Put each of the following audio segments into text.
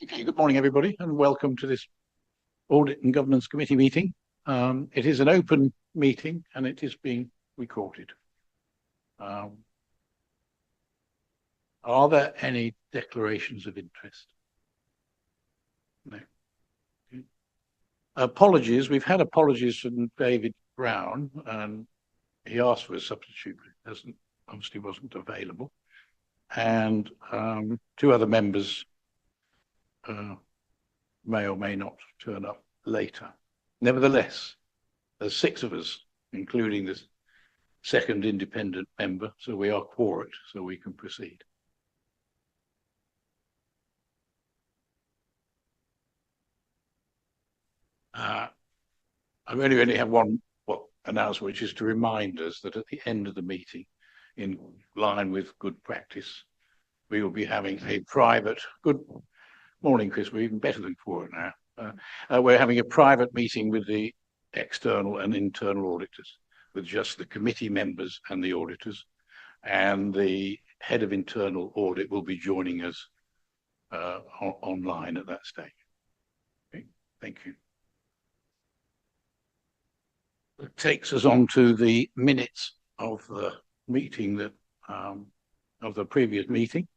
Okay, good morning, everybody, and welcome to this Audit and Governance Committee meeting. It is an open meeting and it is being recorded. Are there any declarations of interest? No. Okay. Apologies. We've had apologies from David Brown, and he asked for a substitute, but it obviously wasn't available. And two other members may or may not turn up later. Nevertheless, there's 6 of us, including the second independent member, so we are quorate, so we can proceed. I only have one announcement, which is to remind us that at the end of the meeting, in line with good practice, we will be having a private. Good morning, Chris. We're even better than quorate now. We're having a private meeting with the external and internal auditors, with just the committee members and the auditors, and the head of internal audit will be joining us online at that stage. Okay, thank you. It takes us on to the minutes of the meeting that of the previous meeting.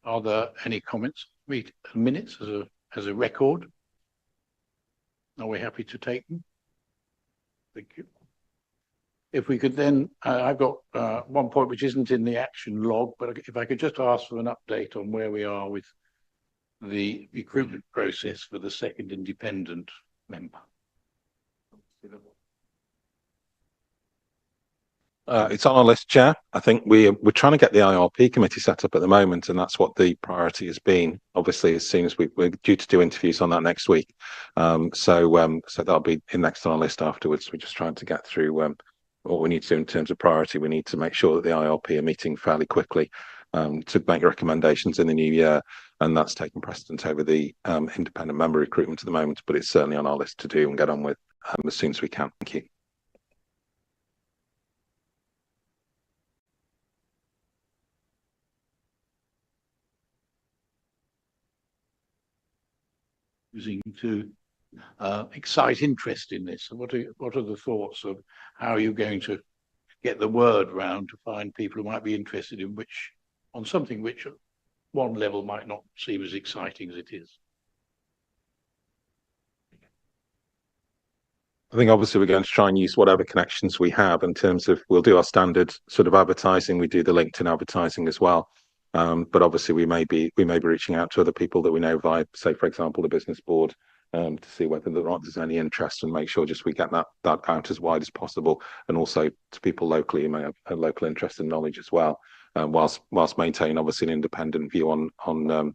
Are there any comments? Minutes as a record? Are we happy to take them? Thank you. If we could then, I've got one point which isn't in the action log, but if I could just ask for an update on where we are with the recruitment process for the second independent member. It's on our list, Chair. I think we're trying to get the IRP committee set up at the moment, and that's what the priority has been. Obviously, as soon as we're due to do interviews on that next week, so that'll be next on our list afterwards. We're just trying to get through what we need to do in terms of priority. We need to make sure that the IRP are meeting fairly quickly to make recommendations in the new year, and that's taking precedence over the independent member recruitment at the moment. But it's certainly on our list to do and get on with as soon as we can. Thank you. To excite interest in this. What are the thoughts of how are you going to get the word round to find people who might be interested in on something which at one level might not seem as exciting as it is? I think obviously we're going to try and use whatever connections we have in terms of, we'll do our standard sort of advertising. We do the LinkedIn advertising as well. But obviously we may be reaching out to other people that we know via, say, for example, the business board, to see whether there's any interest, and make sure just we get that out as wide as possible, and also to people locally who may have a local interest and knowledge as well, whilst maintaining obviously an independent view on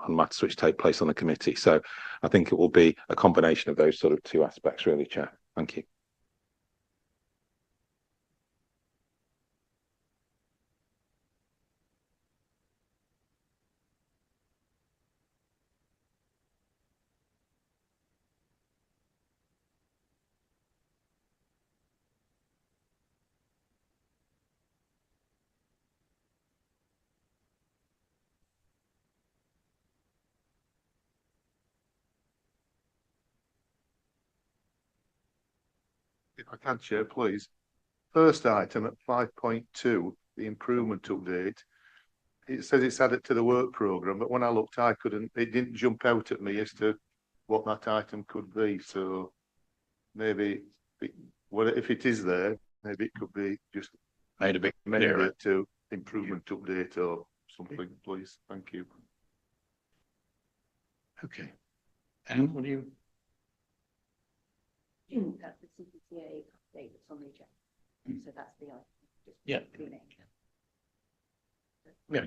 matters which take place on the committee. So I think it will be a combination of those sort of two aspects, really, Chair. Thank you. If I can, Chair, please. First item at 5.2, the improvement update. It says it's added to the work programme, but when I looked, it didn't jump out at me as to what that item could be. So maybe, if it is there, maybe it could be just made a bit amended to improvement update or something, please. Thank you. Okay. And what do you? That's the CPCA update that's on the agenda. So that's the item. Yeah. Yeah.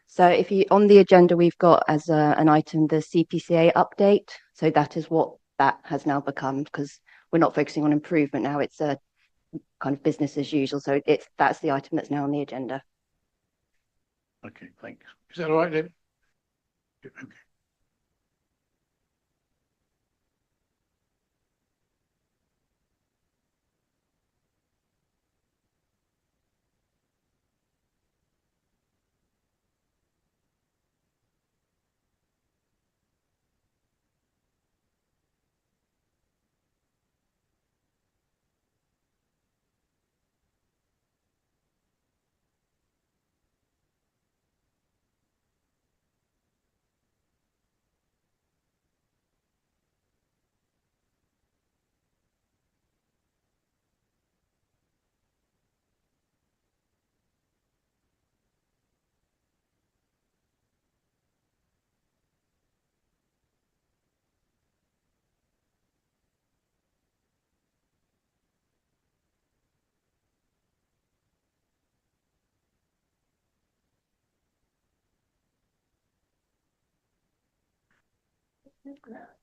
So if you on the agenda, we've got as an item the CPCA update. So that is what that has now become, because we're not focusing on improvement now. It's a kind of business as usual. So that's the item that's now on the agenda. Okay, thanks. Is that all right, David? Okay.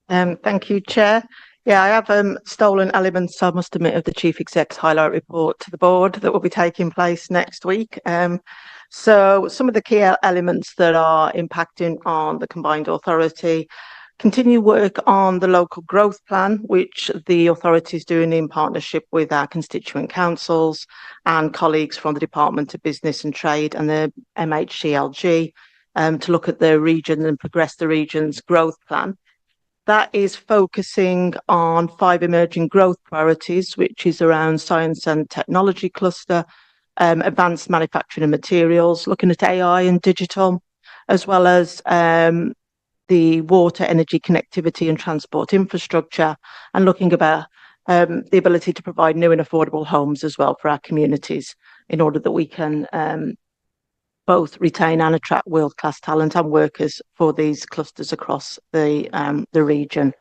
Thank you, Chair. Yeah, I have stolen elements, I must admit, of the Chief Exec's highlight report to the board that will be taking place next week. So some of the key elements that are impacting on the combined authority: continue work on the local growth plan, which the authority is doing in partnership with our constituent councils and colleagues from the Department of Business and Trade and the MHCLG, to look at the region and progress the region's growth plan. That is focusing on 5 emerging growth priorities, which is around science and technology cluster, advanced manufacturing and materials, looking at AI and digital, as well as the water, energy, connectivity and transport infrastructure, and looking about the ability to provide new and affordable homes as well for our communities, in order that we can both retain and attract world-class talent and workers for these clusters across the region.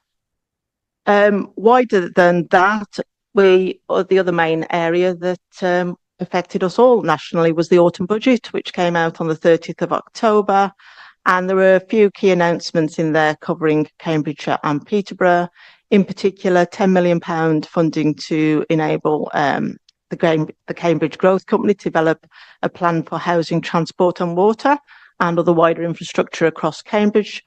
Wider than that, the other main area that affected us all nationally was the autumn budget, which came out on the 30th of October. And there were a few key announcements in there covering Cambridgeshire and Peterborough. In particular, £10 million funding to enable the Cambridge Growth Company to develop a plan for housing, transport and water and other wider infrastructure across Cambridge.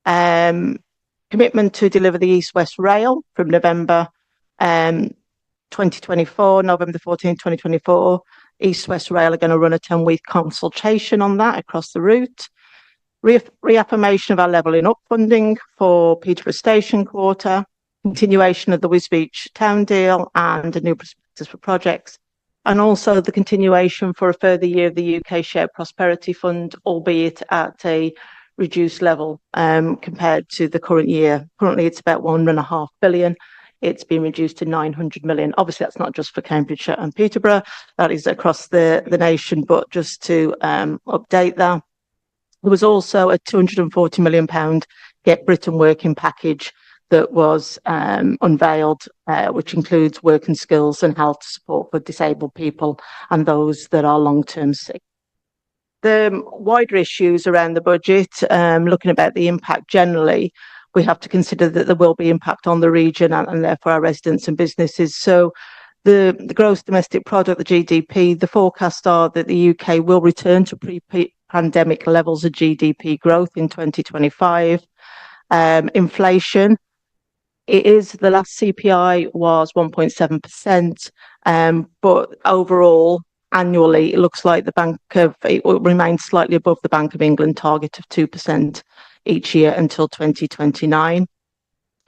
Commitment to deliver the East-West Rail from November 2024, November 14, 2024. East-West Rail are going to run a 10-week consultation on that across the route. Reaffirmation of our levelling up funding for Peterborough Station Quarter, continuation of the Wisbech Town deal and a new prospectus for projects, and also the continuation for a further year of the UK Shared Prosperity Fund, albeit at a reduced level compared to the current year. Currently it's about £1.5 billion. It's been reduced to 900 million. Obviously that's not just for Cambridgeshire and Peterborough, that is across the nation, but just to update that. There was also a £240 million Get Britain Working package that was unveiled, which includes work and skills and health support for disabled people and those that are long-term sick. The wider issues around the budget, looking about the impact generally, we have to consider that there will be impact on the region and therefore our residents and businesses. So the gross domestic product, the GDP, the forecasts are that the UK will return to pre-pandemic levels of GDP growth in 2025. Inflation, the last CPI was 1.7%, but overall, annually, it looks like it will remain slightly above the Bank of England target of 2% each year until 2029.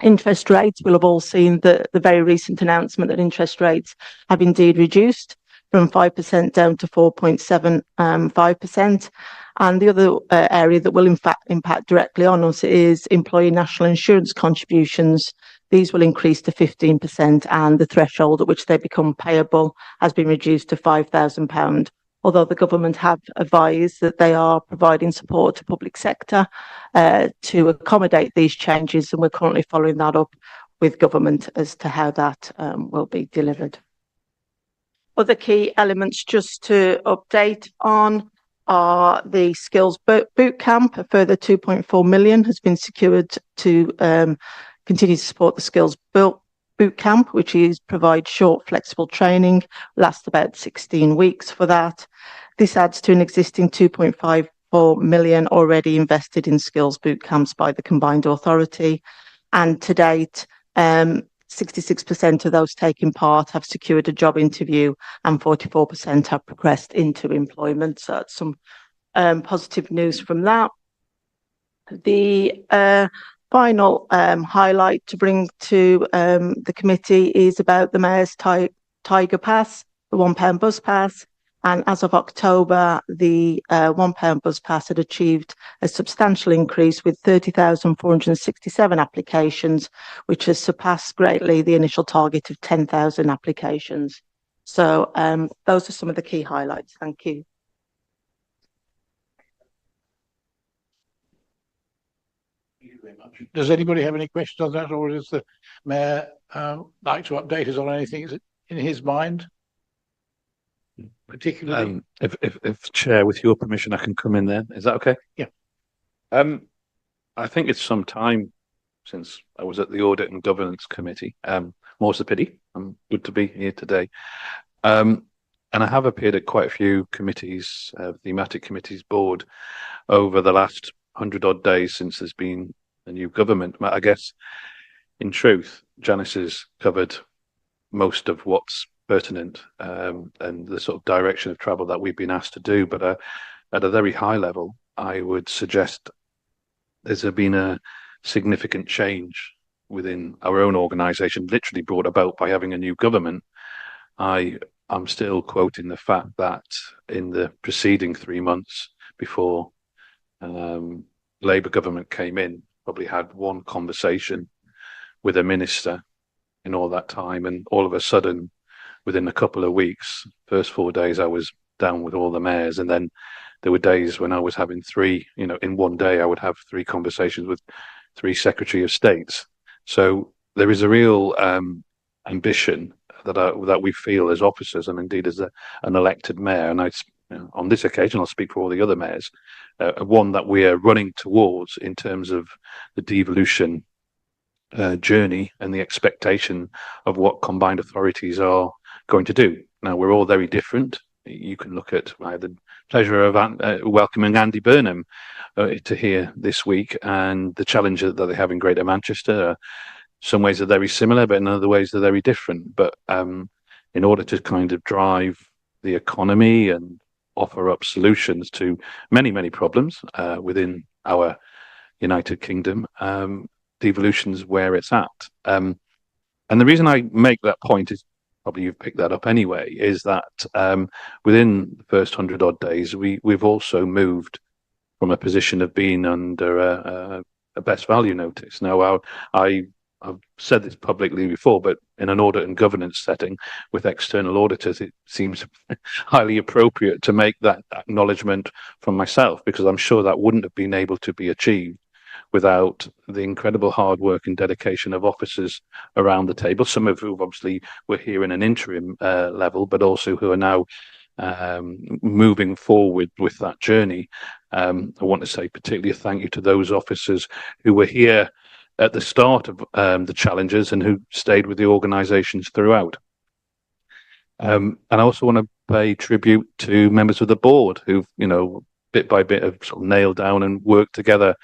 Interest rates, we'll have all seen the very recent announcement that interest rates have indeed reduced from 5% down to 4.75%. And the other area that will in fact impact directly on us is employee national insurance contributions. These will increase to 15%, and the threshold at which they become payable has been reduced to £5,000. Although the government have advised that they are providing support to public sector to accommodate these changes, and we're currently following that up with government as to how that will be delivered. Other key elements just to update on are the skills boot camp. A further 2.4 million has been secured to continue to support the skills boot camp, which is provide short flexible training, lasts about 16 weeks for that. This adds to an existing 2.54 million already invested in skills boot camps by the combined authority, and to date 66% of those taking part have secured a job interview and 44% have progressed into employment. So that's some positive news from that. The final highlight to bring to the committee is about the Mayor's Tiger Pass, the £1 bus pass. And as of October, the £1 bus pass had achieved a substantial increase with 30,467 applications, which has surpassed greatly the initial target of 10,000 applications. So those are some of the key highlights. Thank you. Thank you very much. Does anybody have any questions on that, or does the Mayor like to update us on anything in his mind? Particularly, if Chair, with your permission, I can come in then. Is that okay? Yeah. I think it's some time since I was at the Audit and Governance Committee. More's the pity. I'm good to be here today. And I have appeared at quite a few committees, thematic committees board over the last 100 odd days since there's been a new government. I guess, in truth, Janice has covered most of what's pertinent and the sort of direction of travel that we've been asked to do. But at a very high level, I would suggest there's been a significant change within our own organisation, literally brought about by having a new government. I'm still quoting the fact that in the preceding 3 months before Labour government came in, probably had one conversation with a minister in all that time, and all of a sudden, within a couple of weeks, first 4 days I was down with all the mayors, and then there were days when I was having three, in one day I would have 3 conversations with 3 Secretary of States. So there is a real ambition that we feel as officers, and indeed as an elected mayor. And on this occasion, I'll speak for all the other mayors. One that we are running towards in terms of the devolution journey and the expectation of what combined authorities are going to do. Now, we're all very different. You can look at I had the pleasure of welcoming Andy Burnham to here this week, and the challenge that they have in Greater Manchester. Some ways are very similar, but in other ways they're very different. But in order to kind of drive the economy and offer up solutions to many, many problems within our United Kingdom, devolution's where it's at. And the reason I make that point is, probably you've picked that up anyway, is that within the first 100 odd days, we've also moved from a position of being under a best value notice. Now, I've said this publicly before, but in an audit and governance setting with external auditors, it seems highly appropriate to make that acknowledgement from myself, because I'm sure that wouldn't have been able to be achieved without the incredible hard work and dedication of officers around the table, some of who obviously were here in an interim level, but also who are now moving forward with that journey. I want to say particularly a thank you to those officers who were here at the start of the challenges and who stayed with the organisations throughout. And I also want to pay tribute to members of the board who've, bit by bit have sort of nailed down and worked together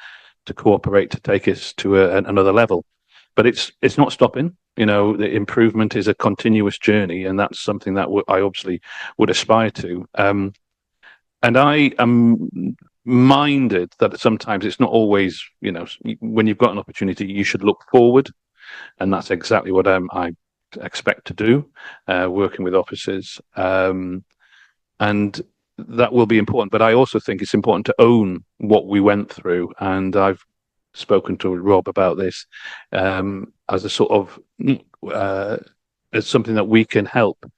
to cooperate to take us to another level. But it's not stopping. The improvement is a continuous journey, and that's something that I obviously would aspire to. And I am minded that sometimes it's not always, when you've got an opportunity, you should look forward, and that's exactly what I expect to do, working with officers, and that will be important. But I also think it's important to own what we went through, and I've spoken to Rob about this as a sort of as something that we can help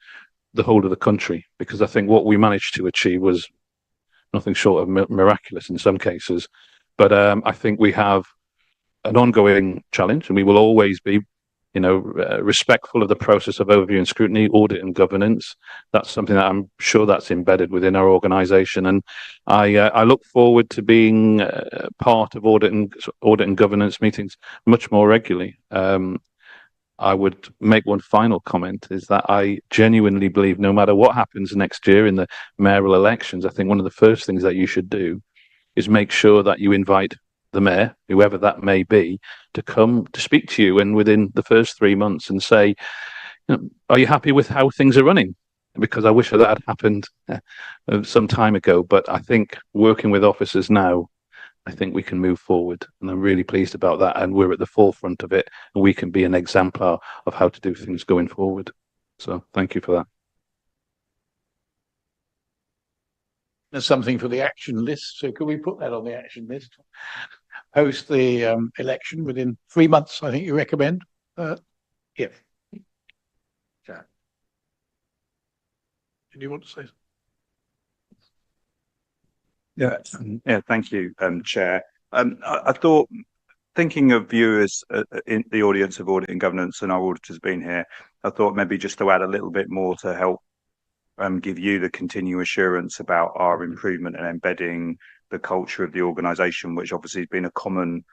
the whole of the country, because I think what we managed to achieve was nothing short of miraculous in some cases. But I think we have an ongoing challenge, and we will always be, respectful of the process of overview and scrutiny, audit and governance. That's something that I'm sure that's embedded within our organisation, and I look forward to being part of audit and governance meetings much more regularly. I would make one final comment, is that I genuinely believe no matter what happens next year in the mayoral elections, I think one of the first things that you should do is make sure that you invite the mayor, whoever that may be, to come to speak to you, and within the first 3 months, and say, are you happy with how things are running? Because I wish that had happened some time ago. But I think working with officers now, I think we can move forward, and I'm really pleased about that. And we're at the forefront of it, and we can be an exemplar of how to do things going forward. So thank you for that. There's something for the action list. So could we put that on the action list? Post the election within 3 months, I think you recommend. Yeah. Did you want to say something? Yeah, thank you, Chair. I thought, thinking of viewers in the audience of Audit and Governance, and our auditors being here, I thought maybe just to add a little bit more to help give you the continued assurance about our improvement and embedding the culture of the organisation, which obviously has been a common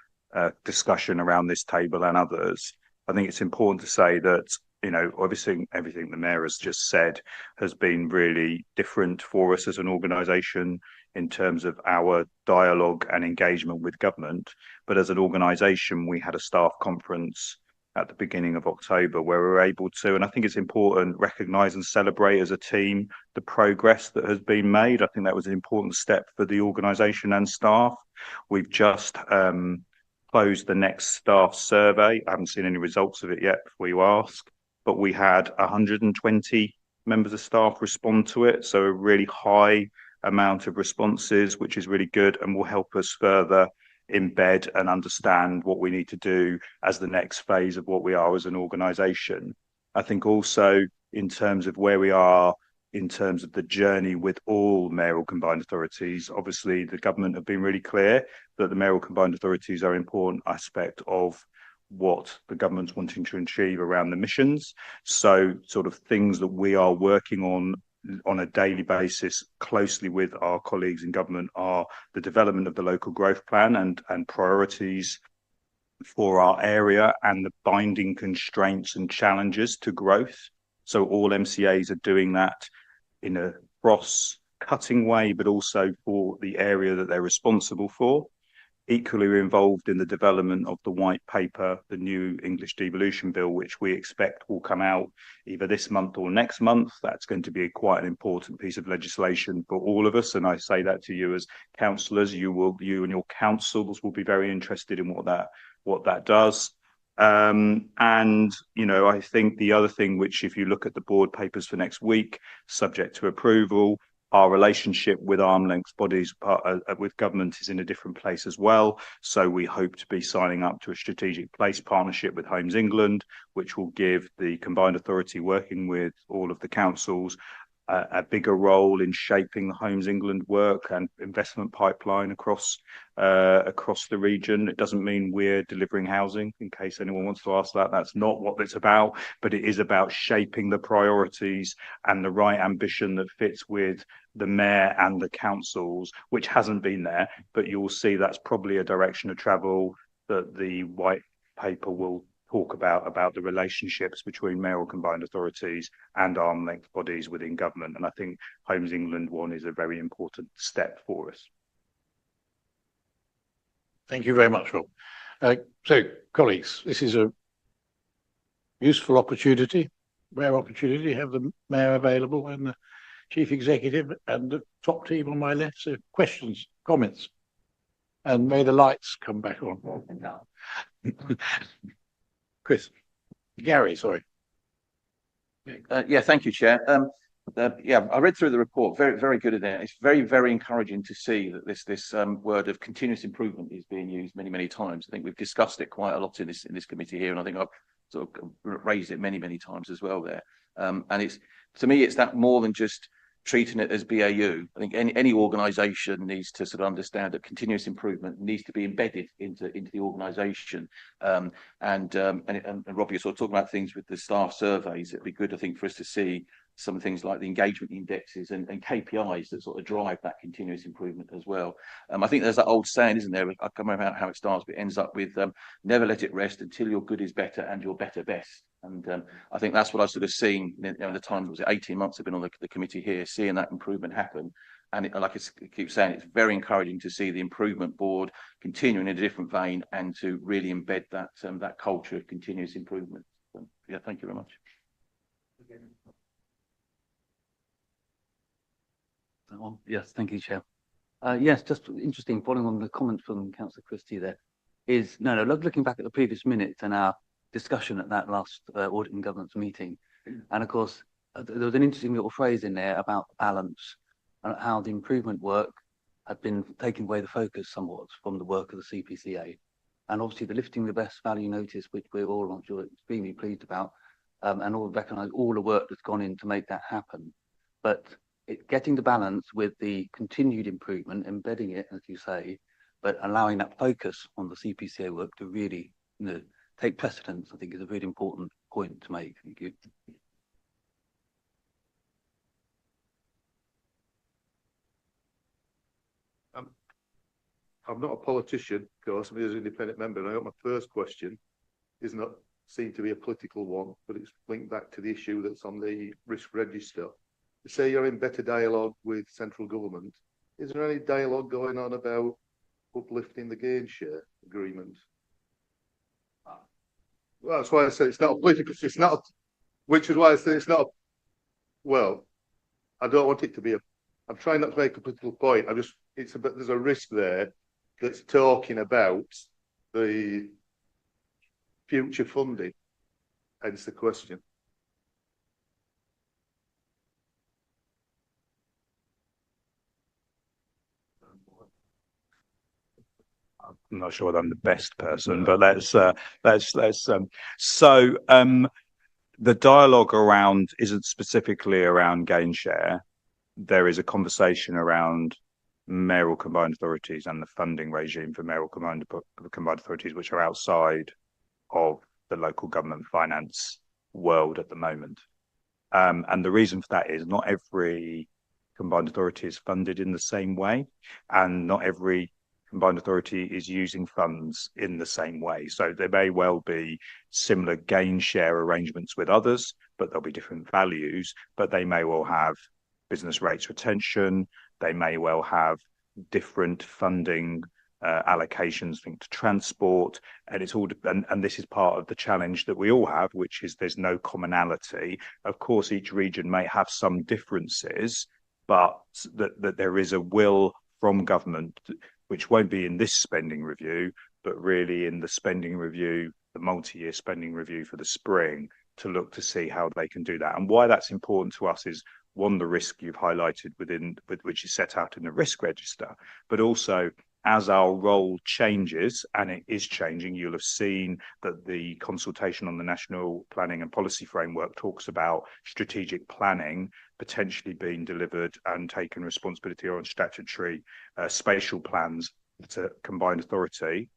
discussion around this table and others, I think it's important to say that, you know, obviously everything the mayor has just said has been really different for us as an organisation in terms of our dialogue and engagement with government. But as an organisation, we had a staff conference at the beginning of October where we were able to, and I think it's important, recognise and celebrate as a team the progress that has been made. I think that was an important step for the organisation and staff. We've just closed the next staff survey. I haven't seen any results of it yet before you ask, but we had 120 members of staff respond to it. So a really high amount of responses, which is really good and will help us further embed and understand what we need to do as the next phase of what we are as an organisation. I think also in terms of where we are in terms of the journey with all mayoral combined authorities, obviously the government have been really clear that the mayoral combined authorities are an important aspect of what the government's wanting to achieve around the missions. So sort of things that we are working on a daily basis closely with our colleagues in government are the development of the local growth plan and priorities for our area and the binding constraints and challenges to growth. So all MCAs are doing that in a cross-cutting way, but also for the area that they're responsible for. Equally, we're involved in the development of the white paper, the new English devolution bill, which we expect will come out either this month or next month. That's going to be quite an important piece of legislation for all of us. And I say that to you as councillors, you and your councils will be very interested in what that does. And, you know, I think the other thing, which if you look at the board papers for next week, subject to approval, our relationship with arm's length bodies with government is in a different place as well. So we hope to be signing up to a strategic place partnership with Homes England, which will give the combined authority working with all of the councils a bigger role in shaping the Homes England work and investment pipeline across the region. It doesn't mean we're delivering housing, in case anyone wants to ask that. That's not what it's about, but it is about shaping the priorities and the right ambition that fits with the mayor and the councils, which hasn't been there, but you will see that's probably a direction of travel that the white paper will talk about the relationships between mayoral combined authorities and arm's length bodies within government. And I think Homes England one is a very important step for us. Thank you very much, Rob. So, colleagues, this is a useful opportunity, rare opportunity to have the mayor available and the chief executive and the top team on my left. So, questions, comments, and may the lights come back on. Gary, sorry. Yeah, thank you, Chair. Yeah, I read through the report. Very, very good in there. It's very, very encouraging to see that this word of continuous improvement is being used many, many times. I think we've discussed it quite a lot in this committee here, and I think I've sort of raised it many, many times as well there. And it's, to me, it's that more than just treating it as BAU. I think any organisation needs to sort of understand that continuous improvement needs to be embedded into the organisation. And Robbie, you're sort of talking about things with the staff surveys. It'd be good, I think, for us to see some things like the engagement indexes and KPIs that sort of drive that continuous improvement as well. I think there's that old saying, isn't there? I can't remember how it starts, but it ends up with never let it rest until your good is better and your better best. And I think that's what I've sort of seen in the time, was it 18 months I've been on the committee here, seeing that improvement happen. And like I keep saying, it's very encouraging to see the improvement board continuing in a different vein and to really embed that culture of continuous improvement. So, yeah, thank you very much. Yes, thank you, Chair. Yes, just interesting, following on the comment from Councillor Christie there, is looking back at the previous minutes and our discussion at that last Audit and Governance meeting. And of course, there was an interesting little phrase in there about balance and how the improvement work had been taking away the focus somewhat from the work of the CPCA. And obviously the lifting the best value notice, which we're all, I'm sure, extremely pleased about, and all recognise all the work that's gone in to make that happen. But getting the balance with the continued improvement, embedding it, as you say, but allowing that focus on the CPCA work to really take precedence, I think, is a really important point to make. Thank you. I'm not a politician, of course, I'm an independent member, and I hope my first question is not seen to be a political one, but it's linked back to the issue that's on the risk register. Say you're in better dialogue with central government. Is there any dialogue going on about uplifting the gain share agreement? Well, that's why I said it's not a political, it's not, which is why I said it's not, well, I don't want it to be a, I'm trying not to make a political point. It's a bit, there's a risk there that's talking about the future funding. Hence the question. I'm not sure whether I'm the best person, but the dialogue around isn't specifically around gain share. There is a conversation around mayoral combined authorities and the funding regime for mayoral combined authorities, which are outside of the local government finance world at the moment. And the reason for that is not every combined authority is funded in the same way, and not every combined authority is using funds in the same way. So there may well be similar gain share arrangements with others, but there'll be different values, but they may well have business rates retention. They may well have different funding allocations linked to transport, and it's all, and this is part of the challenge that we all have, which is there's no commonality. Of course, each region may have some differences, but that there is a will from government, which won't be in this spending review, but really in the spending review, the multi-year spending review for the spring, to look to see how they can do that. And why that's important to us is, one, the risk you've highlighted which is set out in the risk register, but also as our role changes, and it is changing, you'll have seen that the consultation on the National Planning and Policy Framework talks about strategic planning potentially being delivered and taken responsibility on statutory spatial plans to combined authority.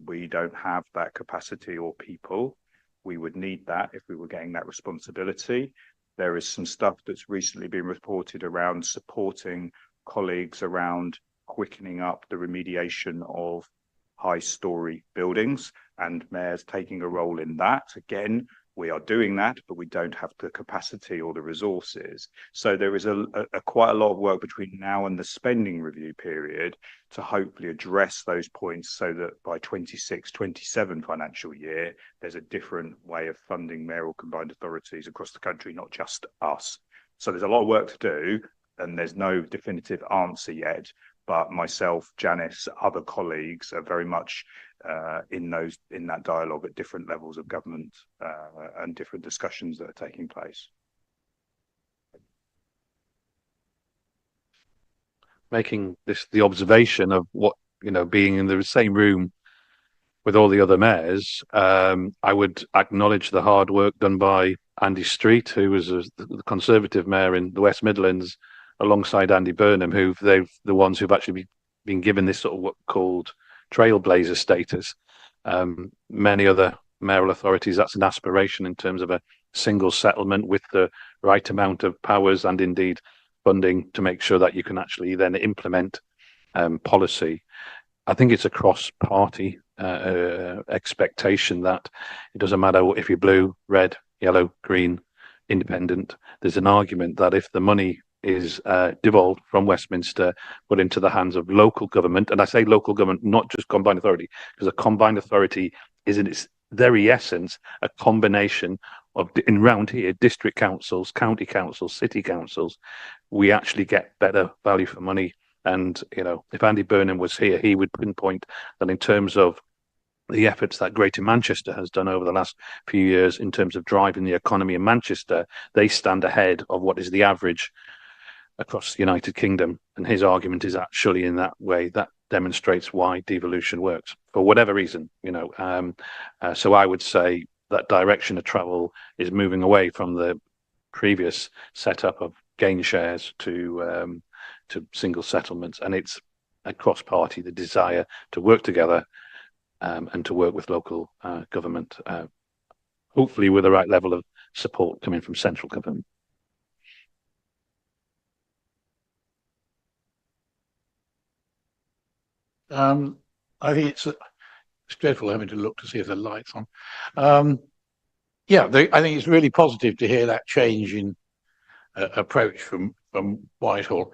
We don't have that capacity or people. We would need that if we were getting that responsibility. There is some stuff that's recently been reported around supporting colleagues around quickening up the remediation of high-storey buildings, and mayors taking a role in that. Again, we are doing that, but we don't have the capacity or the resources. So there is quite a lot of work between now and the spending review period to hopefully address those points, so that by 26-27 financial year, there's a different way of funding mayoral combined authorities across the country, not just us. So there's a lot of work to do, and there's no definitive answer yet. But myself, Janice, other colleagues are very much in that dialogue at different levels of government and different discussions that are taking place. Making this the observation of what, being in the same room with all the other mayors, I would acknowledge the hard work done by Andy Street, who was the Conservative mayor in the West Midlands, alongside Andy Burnham, they've the ones who've actually been given this sort of what called trailblazer status. Many other mayoral authorities, that's an aspiration in terms of a single settlement with the right amount of powers and indeed funding to make sure that you can actually then implement policy. I think it's a cross-party expectation that it doesn't matter if you're blue, red, yellow, green, independent. There's an argument that if the money is devolved from Westminster, put into the hands of local government, and I say local government, not just combined authority, because a combined authority is in its very essence a combination of, in round here, district councils, county councils, city councils. We actually get better value for money. And if Andy Burnham was here, he would pinpoint that in terms of the efforts that Greater Manchester has done over the last few years in terms of driving the economy in Manchester, they stand ahead of what is the average across the United Kingdom. And his argument is actually in that way that demonstrates why devolution works for whatever reason, so I would say that direction of travel is moving away from the previous setup of gain shares to single settlements, and it's across party the desire to work together and to work with local government, hopefully with the right level of support coming from central government. I think it's dreadful having to look to see if the light's on. Yeah, I think it's really positive to hear that change in approach from Whitehall.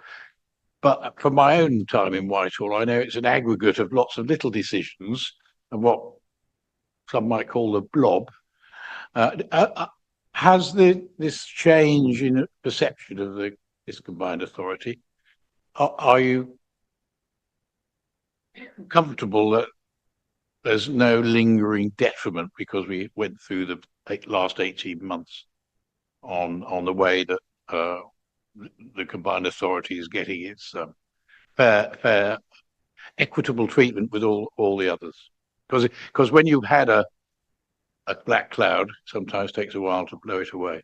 But from my own time in Whitehall, I know it's an aggregate of lots of little decisions and what some might call the blob. Has this change in perception of this combined authority? Are you comfortable that there's no lingering detriment because we went through the last 18 months on the way that the combined authority is getting its fair, equitable treatment with all the others? Because when you've had a black cloud, sometimes takes a while to blow it away.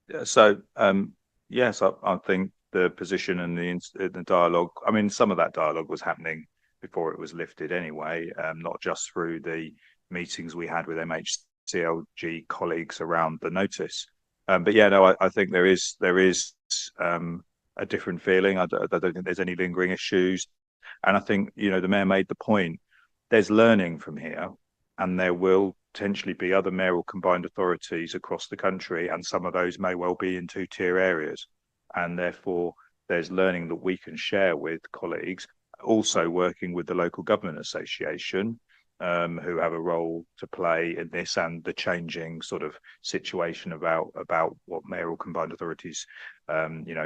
Yes, I think the position and the dialogue. I mean, some of that dialogue was happening before it was lifted anyway, not just through the meetings we had with MHCLG colleagues around the notice. But yeah, no, I think there is a different feeling. I don't think there's any lingering issues, and I think the mayor made the point. There's learning from here, and there will potentially be other mayoral combined authorities across the country, and some of those may well be in two-tier areas, and therefore there's learning that we can share with colleagues. Also working with the local government association, who have a role to play in this, and the changing sort of situation about what mayoral combined authorities,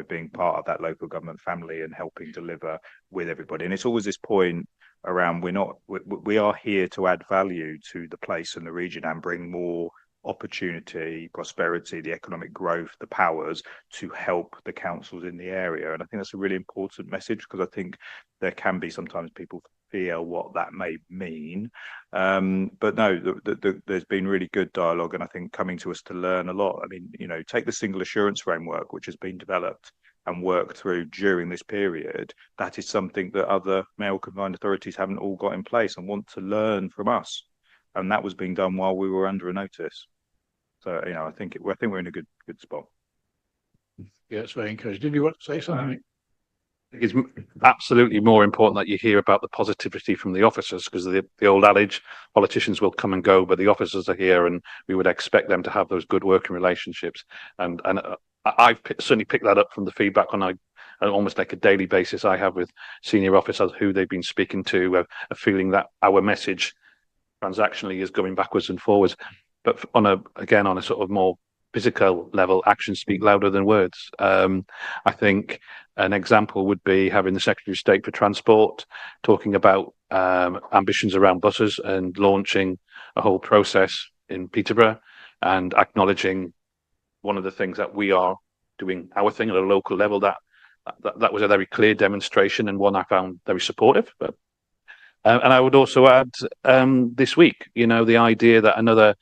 being part of that local government family and helping deliver with everybody. And it's always this point around we are here to add value to the place and the region and bring more opportunity, prosperity, the economic growth, the powers to help the councils in the area. And I think that's a really important message, because I think there can be sometimes people fear what that may mean. But no, there's been really good dialogue, and I think coming to us to learn a lot. I mean, take the single assurance framework, which has been developed and worked through during this period. That is something that other mayoral combined authorities haven't all got in place and want to learn from us. And that was being done while we were under a notice. So, I think we're in a good spot. Yeah, it's very encouraging. Did you want to say something? It's absolutely more important that you hear about the positivity from the officers, because the old adage, politicians will come and go, but the officers are here, and we would expect them to have those good working relationships. And I've certainly picked that up from the feedback on almost like a daily basis I have with senior officers who they've been speaking to, a feeling that our message transactionally is going backwards and forwards. But on a sort of more physical level, actions speak louder than words. I think an example would be having the Secretary of State for Transport talking about ambitions around buses and launching a whole process in Peterborough, and acknowledging one of the things that we are doing our thing at a local level. That was a very clear demonstration, and one I found very supportive. But and I would also add this week, the idea that another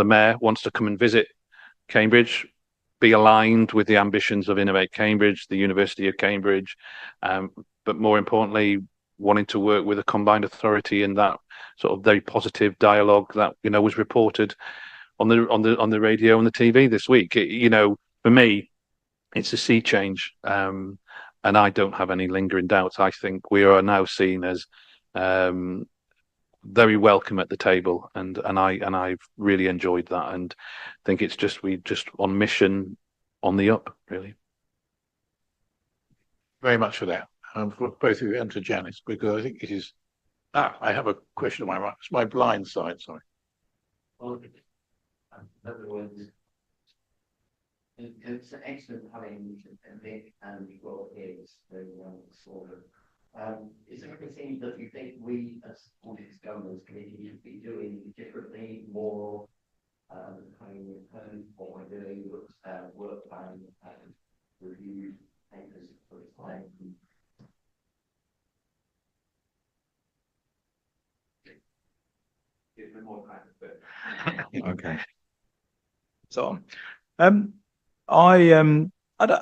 mayor wants to come and visit Cambridge, be aligned with the ambitions of Innovate Cambridge, the University of Cambridge, but more importantly, wanting to work with a combined authority in that sort of very positive dialogue that was reported on the radio and the TV this week. For me, it's a sea change, and I don't have any lingering doubts. I think we are now seen as very welcome at the table, and I've really enjoyed that, and think it's we on mission on the up, really. Very much for that, for both of you and to Janice, because I think it is. I have a question on my right. It's my blind side. Sorry. It's excellent having Nick and Rob here. Is there anything that you think we as Audit Governance Committee should be doing differently, more having what we're doing, work plan and review papers for the time? Give me more time. Okay. So, I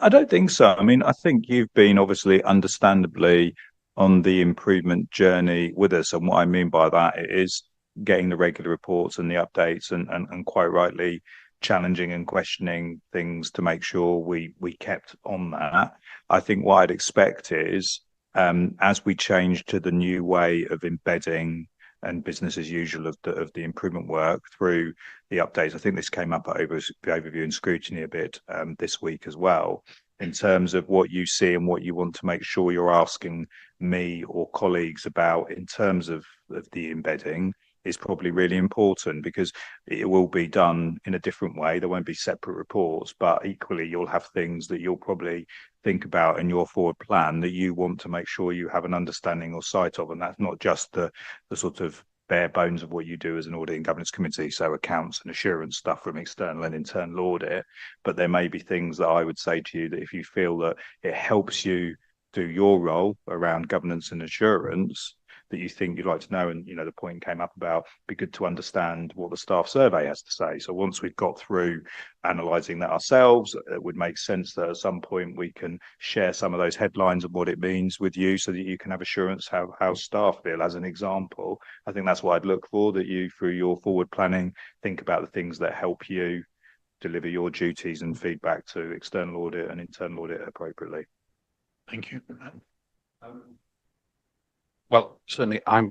don't think so. I mean, I think you've been obviously understandably on the improvement journey with us, and what I mean by that is getting the regular reports and the updates, and quite rightly challenging and questioning things to make sure we kept on that. I think what I'd expect is, as we change to the new way of embedding and business as usual of the improvement work through the updates, I think this came up at overview and scrutiny a bit this week as well, in terms of what you see and what you want to make sure you're asking me or colleagues about in terms of the embedding is probably really important, because it will be done in a different way. There won't be separate reports, but equally you'll have things that you'll probably think about in your forward plan that you want to make sure you have an understanding or sight of. And that's not just the sort of bare bones of what you do as an audit and governance committee, so accounts and assurance stuff from external and internal audit, but there may be things that I would say to you that if you feel that it helps you do your role around governance and assurance, that you think you'd like to know. And the point came up about be good to understand what the staff survey has to say. So once we've got through analysing that ourselves, it would make sense that at some point we can share some of those headlines and what it means with you, so that you can have assurance how staff feel. As an example, I think that's what I'd look for, that you, through your forward planning, think about the things that help you deliver your duties and feedback to external audit and internal audit appropriately. Thank you. Well, certainly I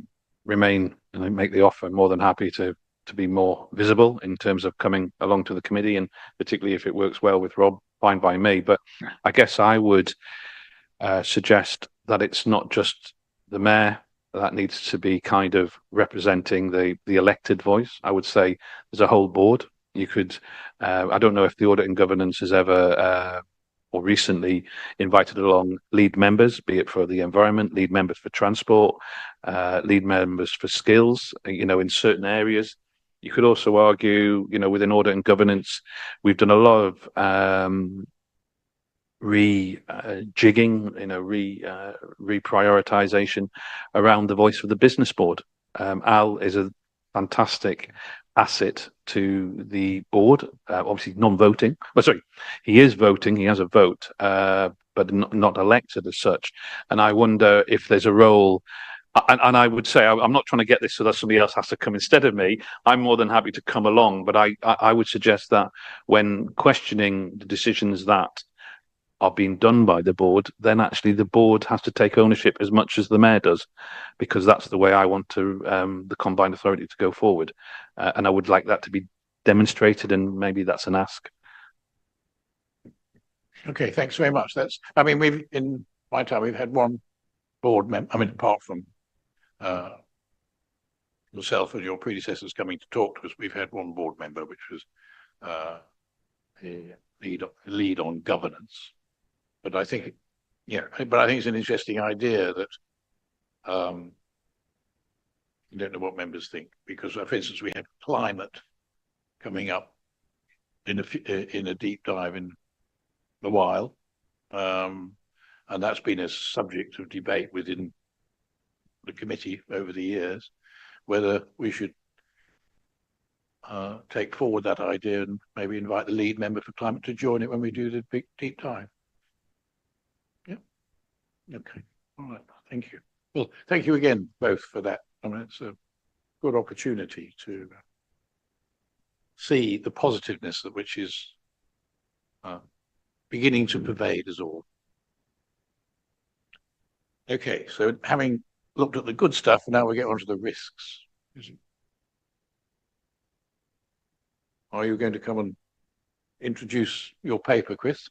remain, and I make the offer, more than happy to be more visible in terms of coming along to the committee, and particularly if it works well with Rob, fine by me. But I guess I would suggest that it's not just the mayor that needs to be kind of representing the elected voice. I would say there's a whole board. You could, I don't know if the audit and governance has ever or recently invited along lead members, be it for the environment, lead members for transport, lead members for skills, in certain areas. You could also argue, within audit and governance, we've done a lot of rejigging, reprioritization around the voice of the business board. Al is a fantastic asset to the board, obviously non-voting. Well, sorry, he is voting, he has a vote, but not elected as such. And I wonder if there's a role, and I would say, I'm not trying to get this so that somebody else has to come instead of me. I'm more than happy to come along, but I would suggest that when questioning the decisions that are being done by the board, then actually the board has to take ownership as much as the mayor does, because that's the way I want to the combined authority to go forward, and I would like that to be demonstrated, and maybe that's an ask. Okay, thanks very much. We've in my time we've had one board member. Apart from yourself and your predecessors coming to talk to us, we've had one board member, which was a lead on governance. But I think, it's an interesting idea that I don't know what members think, because, for instance, we have climate coming up in a deep dive in a while, and that's been a subject of debate within the committee over the years, whether we should take forward that idea and maybe invite the lead member for climate to join it when we do the big deep dive. Okay. All right. Thank you. Well, thank you again both for that. It's a good opportunity to see the positiveness that which is beginning to pervade us all. Okay. So having looked at the good stuff, now we get on to the risks. Are you going to come and introduce your paper, Chris?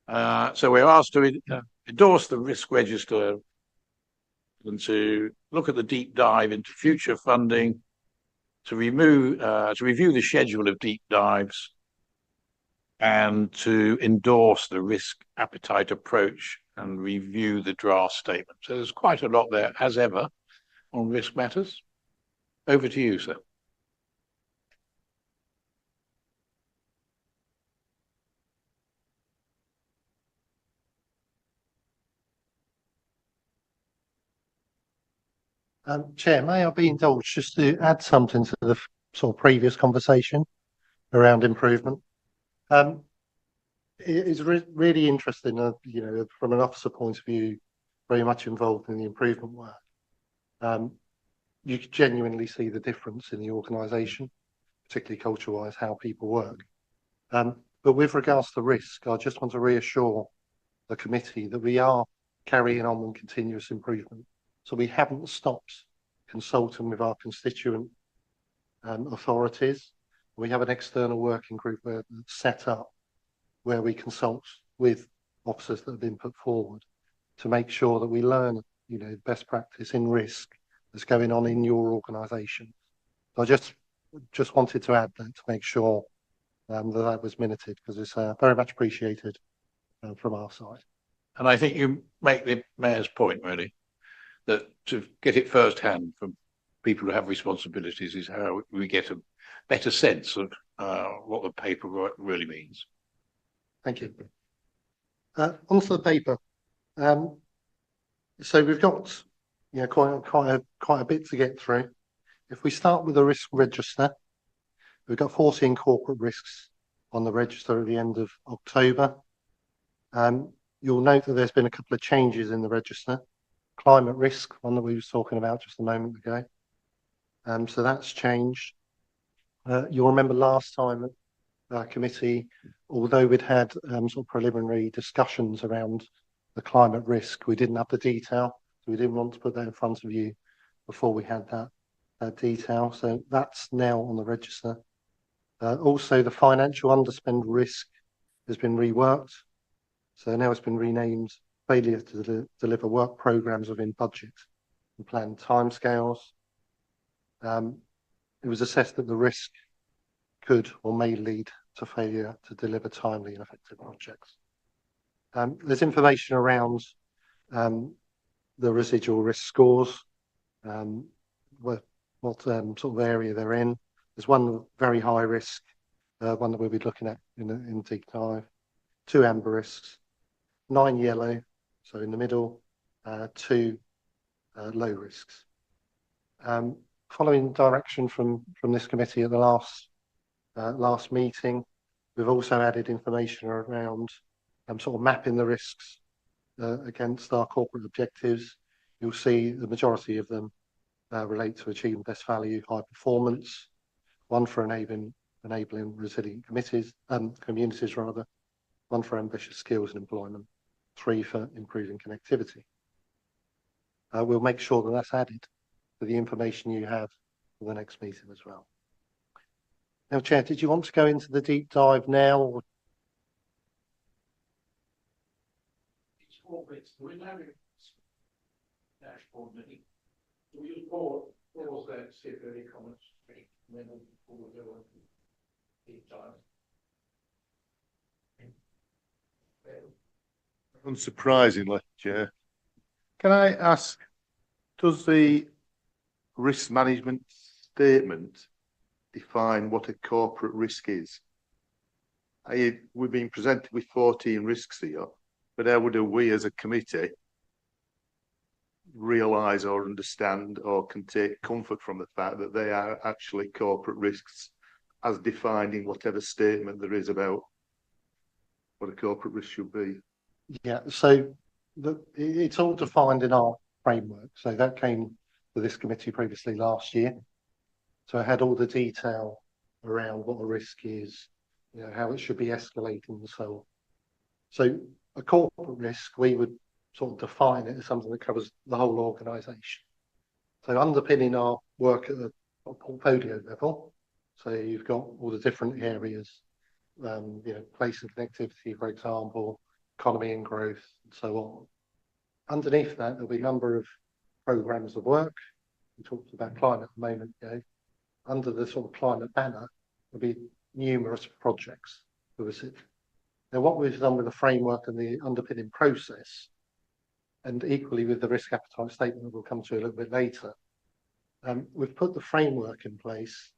So we're asked to endorse the risk register and to look at the deep dive into future funding, to review the schedule of deep dives, and to endorse the risk appetite approach and review the draft statement. So there's quite a lot there, as ever, on risk matters. Over to you, sir. Chair, may I be indulged just to add something to the sort of previous conversation around improvement? It is really interesting, from an officer point of view, very much involved in the improvement work. You could genuinely see the difference in the organisation particularly culture-wise, how people work. But with regards to risk, I just want to reassure the committee that we are carrying on with continuous improvement. So we haven't stopped consulting with our constituent authorities. We have an external working group set up where we consult with officers that have been put forward to make sure that we learn, best practice in risk that's going on in your organisation. So I just wanted to add that to make sure that was minuted, because it's very much appreciated from our side. And I think you make the Mayor's point, really, that to get it firsthand from people who have responsibilities is how we get a better sense of what the paperwork really means. Thank you. Onto the paper. So we've got quite a bit to get through. If we start with the risk register, we've got 14 corporate risks on the register at the end of October. You'll note that there's been a couple of changes in the register. Climate risk, one that we were talking about just a moment ago. So that's changed. You'll remember last time at our committee, although we'd had sort of preliminary discussions around the climate risk, we didn't have the detail. So we didn't want to put that in front of you before we had that detail. So that's now on the register. Also, the financial underspend risk has been reworked. So now it's been renamed failure to deliver work programs within budget and planned timescales. It was assessed that the risk could or may lead to failure to deliver timely and effective projects. There's information around the residual risk scores, what sort of area they're in. There's one very high risk, one that we'll be looking at in deep dive, 2 amber risks, 9 yellow, so in the middle, 2 low risks. Following direction from this committee at the last meeting, we've also added information around sort of mapping the risks against our corporate objectives. You'll see the majority of them relate to achieving best value, high performance, 1 for enabling resilient communities, 1 for ambitious skills and employment, 3 for improving connectivity. We'll make sure that that's added to the information you have for the next meeting as well. Now, Chair, did you want to go into the deep dive now? Or... It's 4 bits. We're now in dashboard meeting. We'll use pause there to see if there are any comments. And then we'll go on to deep dive. Unsurprisingly, Chair, can I ask, does the risk management statement define what a corporate risk is? We've been presented with 14 risks here, but how would we as a committee realise or understand or can take comfort from the fact that they are actually corporate risks as defined in whatever statement there is about what a corporate risk should be? Yeah, so it's all defined in our framework. So that came to this committee previously last year. So I had all the detail around what a risk is, how it should be escalating and so on. So a corporate risk, we would sort of define it as something that covers the whole organisation. So underpinning our work at a portfolio level, so you've got all the different areas, place and connectivity, for example, economy and growth, and so on. Underneath that, there'll be a number of programmes of work. We talked about climate a moment ago. Under the sort of climate banner, there'll be numerous projects that sit. Now, what we've done with the framework and the underpinning process, and equally with the risk appetite statement that we'll come to a little bit later, we've put the framework in place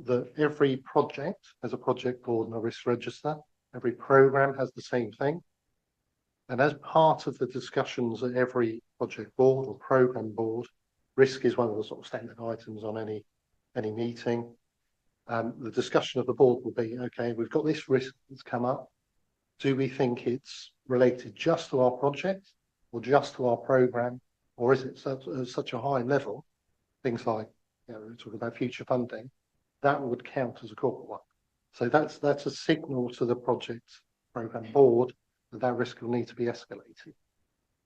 that every project has a project board and a risk register. Every programme has the same thing. And as part of the discussions at every project board or programme board, risk is one of the sort of standard items on any meeting. The discussion of the board will be, okay, we've got this risk that's come up. Do we think it's related just to our project or just to our programme, or is it such a high level? Things like, we're talking about future funding, that would count as a corporate one. So that's a signal to the project program board that that risk will need to be escalated.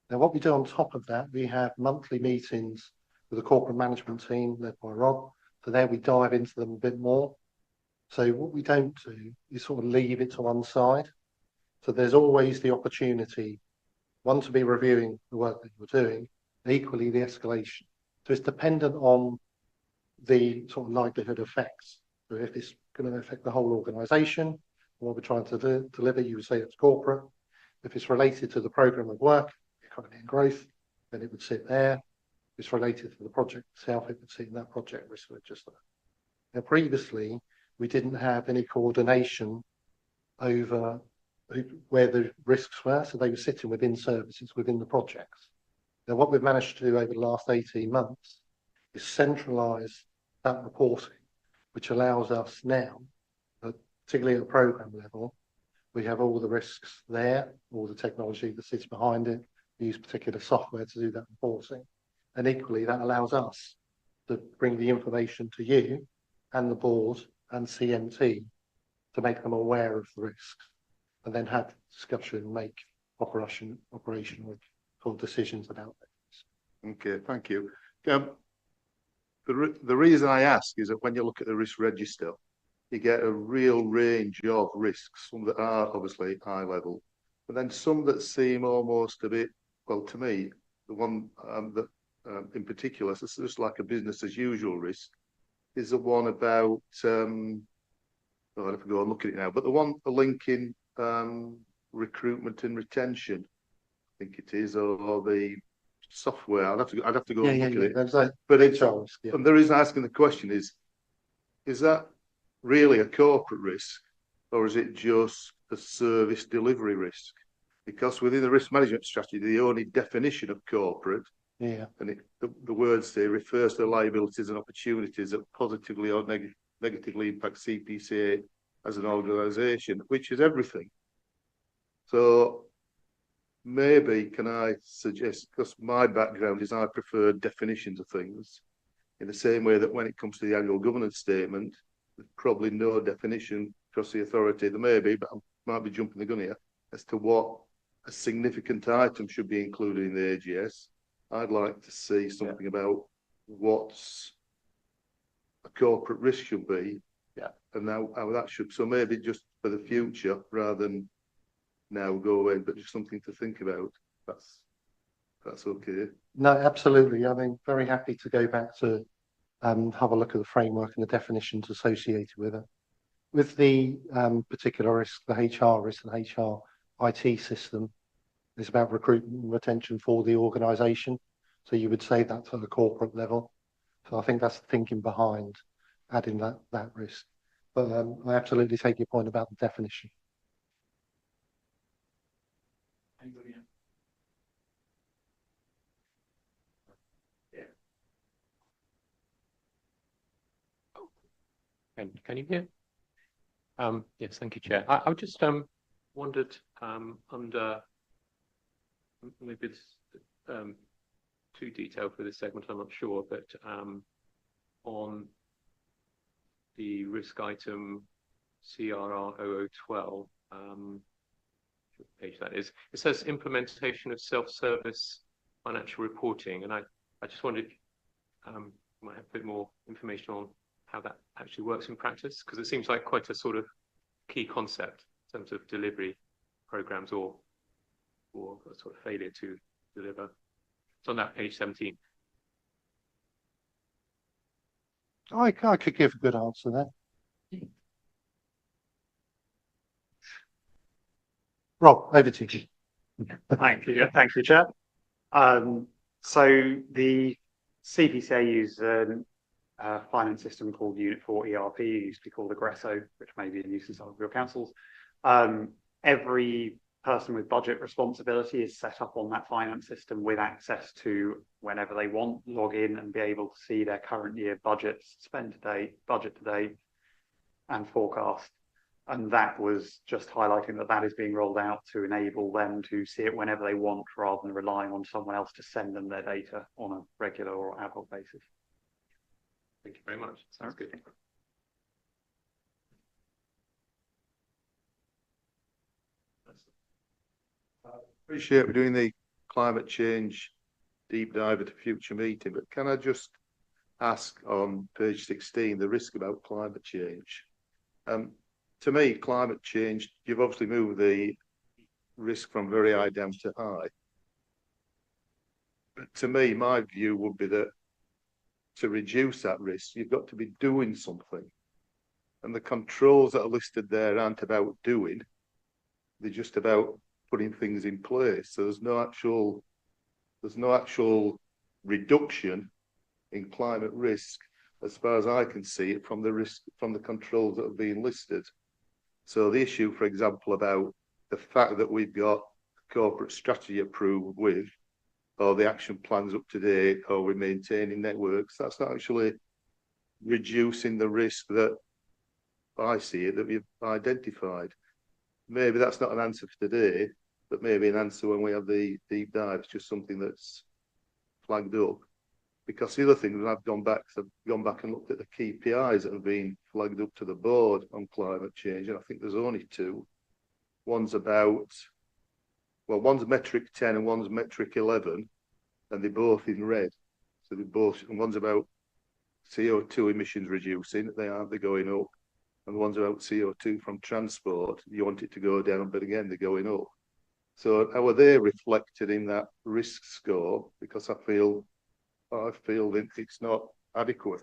Now, what we do on top of that, we have monthly meetings with the corporate management team led by Rob. So there we dive into them a bit more. So what we don't do is sort of leave it to one side. So there's always the opportunity, one, to be reviewing the work that you're doing, equally the escalation. So it's dependent on the sort of likelihood effects. So if it's going to affect the whole organisation, what we're trying to deliver, you would say it's corporate. If it's related to the programme of work, economy and growth, then it would sit there. If it's related to the project itself, it would sit in that project risk register. Now, previously, we didn't have any coordination over where the risks were, so they were sitting within services, within the projects. Now, what we've managed to do over the last 18 months is centralise that reporting, which allows us now, particularly at a programme level, we have all the risks there, all the technology that sits behind it, we use particular software to do that reporting. And equally, that allows us to bring the information to you and the board and CMT to make them aware of the risks, and then have discussion, make operational decisions about it. Okay, thank you. The reason I ask is that when you look at the risk register, you get a real range of risks, some that are obviously high level, but then some that seem almost a bit, well, to me, the one that in particular, it's just like a business as usual risk, is the one about, I'll have to go and look at it now, but the one for linking recruitment and retention, I think it is, or the software. I'd have to go and look at it. That's like, but it's, yeah. and the reason I'm asking the question is that really a corporate risk, or is it just a service delivery risk? Because within the risk management strategy, the only definition of corporate, Yeah. and the words say, refers to liabilities and opportunities that positively or negatively impact CPCA as an organisation, which is everything. So maybe can I suggest, because my background is I prefer definitions of things, in the same way that when it comes to the annual governance statement, there's probably no definition across the authority. There may be, but I might be jumping the gun here, as to what a significant item should be included in the AGS. I'd like to see something about what's a corporate risk should be, and how that should. So maybe just for the future, rather than now go away, but just something to think about. That's okay. No, absolutely. I mean, very happy to go back to have a look at the framework and the definitions associated with it. With the particular risk, the HR risk and HR IT system is about recruitment and retention for the organisation. So you would say that's at a corporate level. So I think that's the thinking behind adding that risk. But I absolutely take your point about the definition. Anybody else? Can you hear? Yes, thank you, Chair. I just wondered under maybe it's too detailed for this segment, I'm not sure, but on the risk item CRR 0012, what page that is, it says implementation of self-service financial reporting, and I just wondered might have a bit more information on how that actually works in practice, because it seems like quite a sort of key concept in terms of delivery programs or a sort of failure to deliver. It's on that page 17. I could give a good answer there. Rob, over to you. Thank you, Chair. So the CPCA uses a finance system called Unit 4 ERP, used to be called Aggresso, which may be in use in some of your councils. Every person with budget responsibility is set up on that finance system with access to, whenever they want, log in and be able to see their current year budgets, spend to date, budget to date, and forecast. And that was just highlighting that is being rolled out to enable them to see it whenever they want, rather than relying on someone else to send them their data on a regular or ad hoc basis. Thank you very much. Sounds good. Appreciate we're doing the climate change deep dive at a future meeting, but can I just ask on page 16 the risk about climate change? To me, climate change, you've obviously moved the risk from very high down to high. But to me, my view would be that to reduce that risk, you've got to be doing something. And the controls that are listed there aren't about doing, they're just about putting things in place. So there's no actual reduction in climate risk as far as I can see it from the controls that have been listed. So the issue, for example, about the fact that we've got corporate strategy approved with, or the action plans up to date, or we're maintaining networks, that's not actually reducing the risk that I see it that we've identified. Maybe that's not an answer for today, but maybe an answer when we have the deep dive. It's just something that's flagged up. Because the other thing that I've gone back and looked at the KPIs that have been flagged up to the board on climate change, and I think there's only two. One's metric 10 and one's metric 11, and they're both in red. So and one's about CO2 emissions reducing, they're going up, and one's about CO2 from transport. You want it to go down, but again, they're going up. So how are they reflected in that risk score? Because I feel that it's not adequate.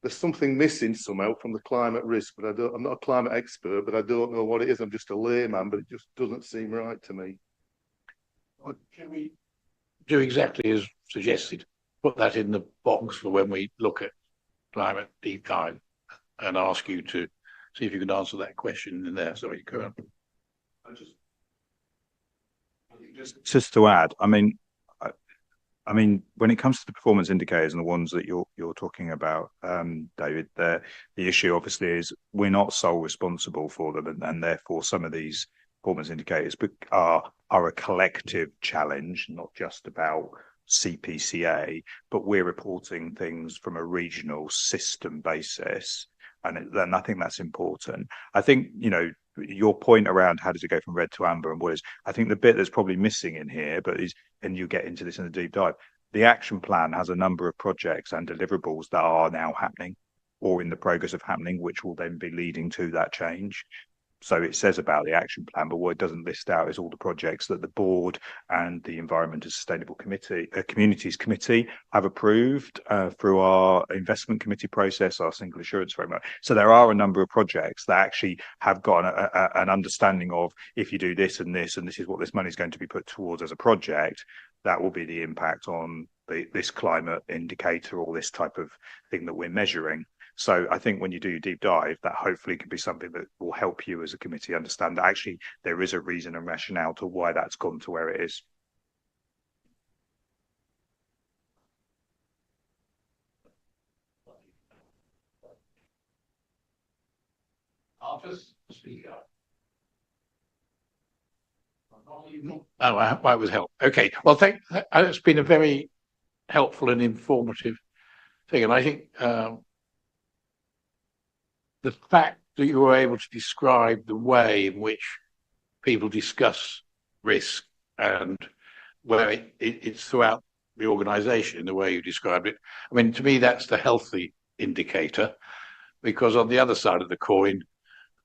There's something missing somehow from the climate risk, but I'm not a climate expert, but I don't know what it is. I'm just a layman, but it just doesn't seem right to me. Can we do exactly as suggested? Put that in the box for when we look at climate deep dive, and ask you to see if you can answer that question in there. Sorry, Karen. Just to add, I mean, when it comes to the performance indicators and the ones that you're talking about, David, the issue obviously is we're not sole responsible for them, and therefore some of these performance indicators are a collective challenge, not just about CPCA, but we're reporting things from a regional system basis, and then I think that's important. I think your point around how does it go from red to amber and what is, I think the bit that's probably missing in here, and you get into this in a deep dive, the action plan has a number of projects and deliverables that are now happening or in the progress of happening, which will then be leading to that change. So it says about the action plan, but what it doesn't list out is all the projects that the board and the Environment and Sustainable Communities Committee have approved through our investment committee process, our single assurance framework. So there are a number of projects that actually have got an understanding of, if you do this and this, and this is what this money is going to be put towards as a project, that will be the impact on this climate indicator or this type of thing that we're measuring. So I think when you do your deep dive, that hopefully can be something that will help you as a committee understand that actually there is a reason and rationale to why that's gone to where it is. I'll just speak up. Oh, I was help. Okay. Well, it's been a very helpful and informative thing, and I think the fact that you were able to describe the way in which people discuss risk and where it's throughout the organisation, the way you described it. I mean, to me, that's the healthy indicator, because on the other side of the coin,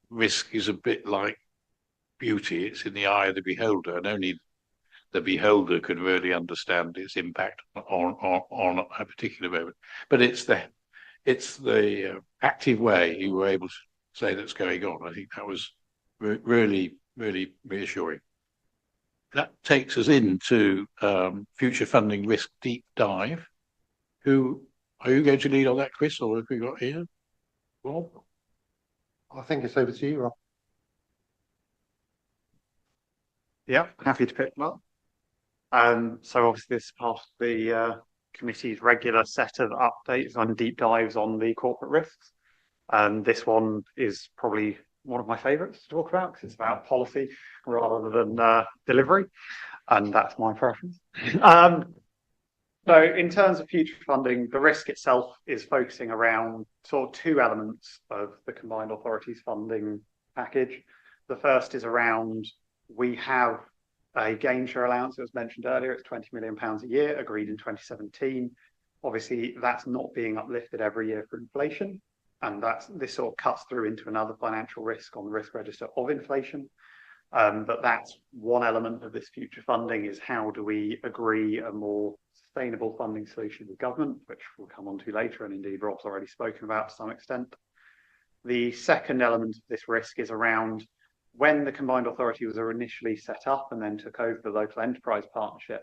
risk is a bit like beauty. It's in the eye of the beholder, and only the beholder can really understand its impact on a particular moment. But it's the active way you were able to say that's going on. I think that was really, really reassuring. That takes us into future funding risk deep dive. Who are you going to lead on that, Chris, or have we got here? Rob? I think it's over to you, Rob. Yeah, happy to pick them up. So obviously this is part of the committee's regular set of updates and deep dives on the corporate risks. And this one is probably one of my favourites to talk about because it's about policy rather than delivery, and that's my preference. So in terms of future funding, the risk itself is focusing around sort of two elements of the combined authorities funding package. The first is around, we have a game share allowance that was mentioned earlier. It's £20 million a year, agreed in 2017. Obviously, that's not being uplifted every year for inflation. And this sort of cuts through into another financial risk on the risk register of inflation. But that's one element of this future funding, is how do we agree a more sustainable funding solution with government, which we'll come on to later, and indeed Rob's already spoken about to some extent. The second element of this risk is around, when the combined authority was initially set up and then took over the local enterprise partnership,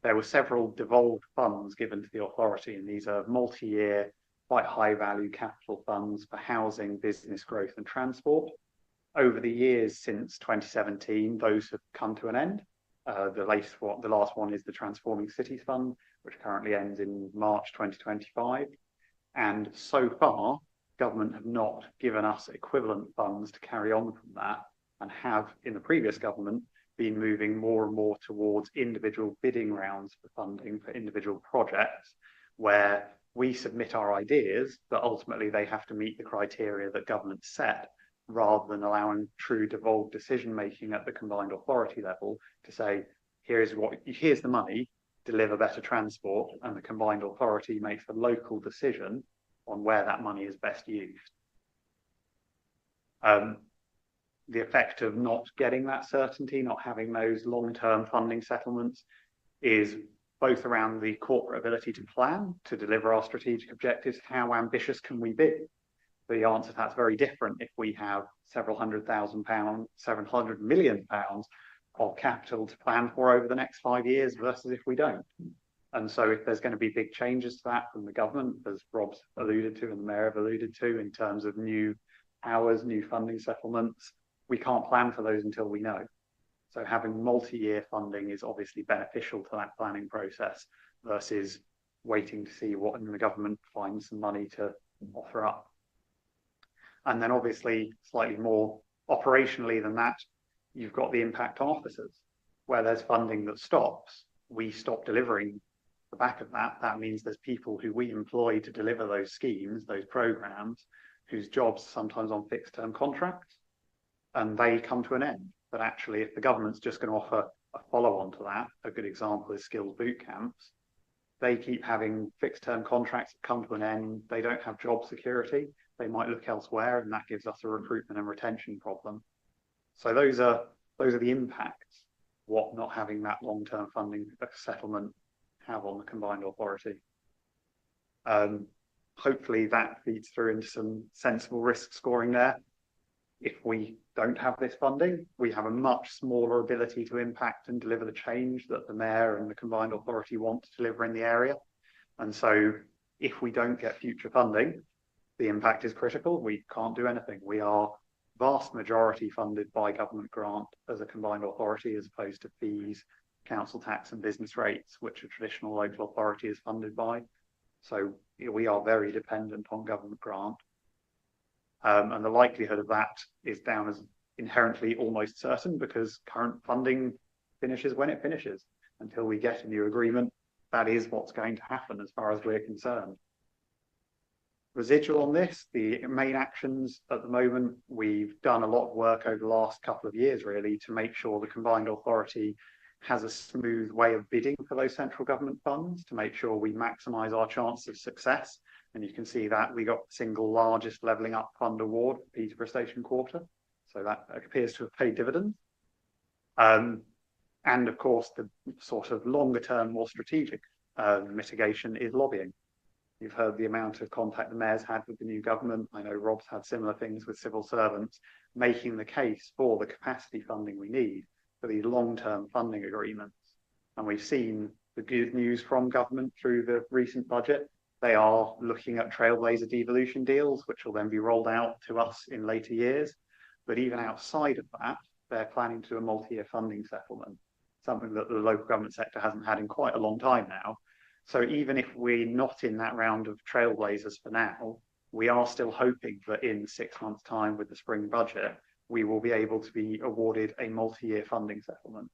there were several devolved funds given to the authority, and these are multi-year, quite high value capital funds for housing, business growth and transport. Over the years since 2017, those have come to an end. The last one is the Transforming Cities Fund, which currently ends in March 2025. And so far, government have not given us equivalent funds to carry on from that, and have, in the previous government, been moving more and more towards individual bidding rounds for funding for individual projects, where we submit our ideas, but ultimately they have to meet the criteria that government set, rather than allowing true devolved decision making at the combined authority level to say, here's the money, deliver better transport, and the combined authority makes the local decision on where that money is best used. The effect of not getting that certainty, not having those long-term funding settlements, is both around the corporate ability to plan, to deliver our strategic objectives. How ambitious can we be? The answer to that's very different if we have several £700 million of capital to plan for over the next 5 years versus if we don't. And so if there's going to be big changes to that from the government, as Rob's alluded to and the Mayor have alluded to, in terms of new powers, new funding settlements, we can't plan for those until we know. So having multi-year funding is obviously beneficial to that planning process versus waiting to see what in the government finds some money to offer up. And then obviously slightly more operationally than that, you've got the impact on officers. Where there's funding that stops, we stop delivering the back of that. That means there's people who we employ to deliver those schemes, those programs, whose jobs are sometimes on fixed term contracts, and they come to an end. But actually, if the government's just going to offer a follow-on to that, a good example is skills boot camps, they keep having fixed term contracts that come to an end. They don't have job security. They might look elsewhere, and that gives us a recruitment and retention problem. So those are the impacts what not having that long-term funding settlement have on the combined authority. Hopefully that feeds through into some sensible risk scoring there. If we don't have this funding, we have a much smaller ability to impact and deliver the change that the Mayor and the combined authority want to deliver in the area. And so if we don't get future funding, the impact is critical. We can't do anything. We are vast majority funded by government grant as a combined authority, as opposed to fees, council tax and business rates, which a traditional local authority is funded by. So we are very dependent on government grant. And the likelihood of that is down as inherently almost certain, because current funding finishes when it finishes. Until we get a new agreement, that is what's going to happen as far as we're concerned. Residual on this, the main actions at the moment, we've done a lot of work over the last couple of years really to make sure the combined authority has a smooth way of bidding for those central government funds, to make sure we maximise our chance of success. And you can see that we got the single largest levelling up fund award for Peterborough Station Quarter. So that appears to have paid dividends. And of course, the sort of longer term, more strategic mitigation is lobbying. You've heard the amount of contact the Mayor's had with the new government. I know Rob's had similar things with civil servants, making the case for the capacity funding we need for these long-term funding agreements. And we've seen the good news from government through the recent budget. They are looking at trailblazer devolution deals, which will then be rolled out to us in later years. But even outside of that, they're planning to do a multi-year funding settlement, something that the local government sector hasn't had in quite a long time now. So even if we're not in that round of trailblazers for now, we are still hoping that in 6 months' time with the spring budget, we will be able to be awarded a multi-year funding settlement.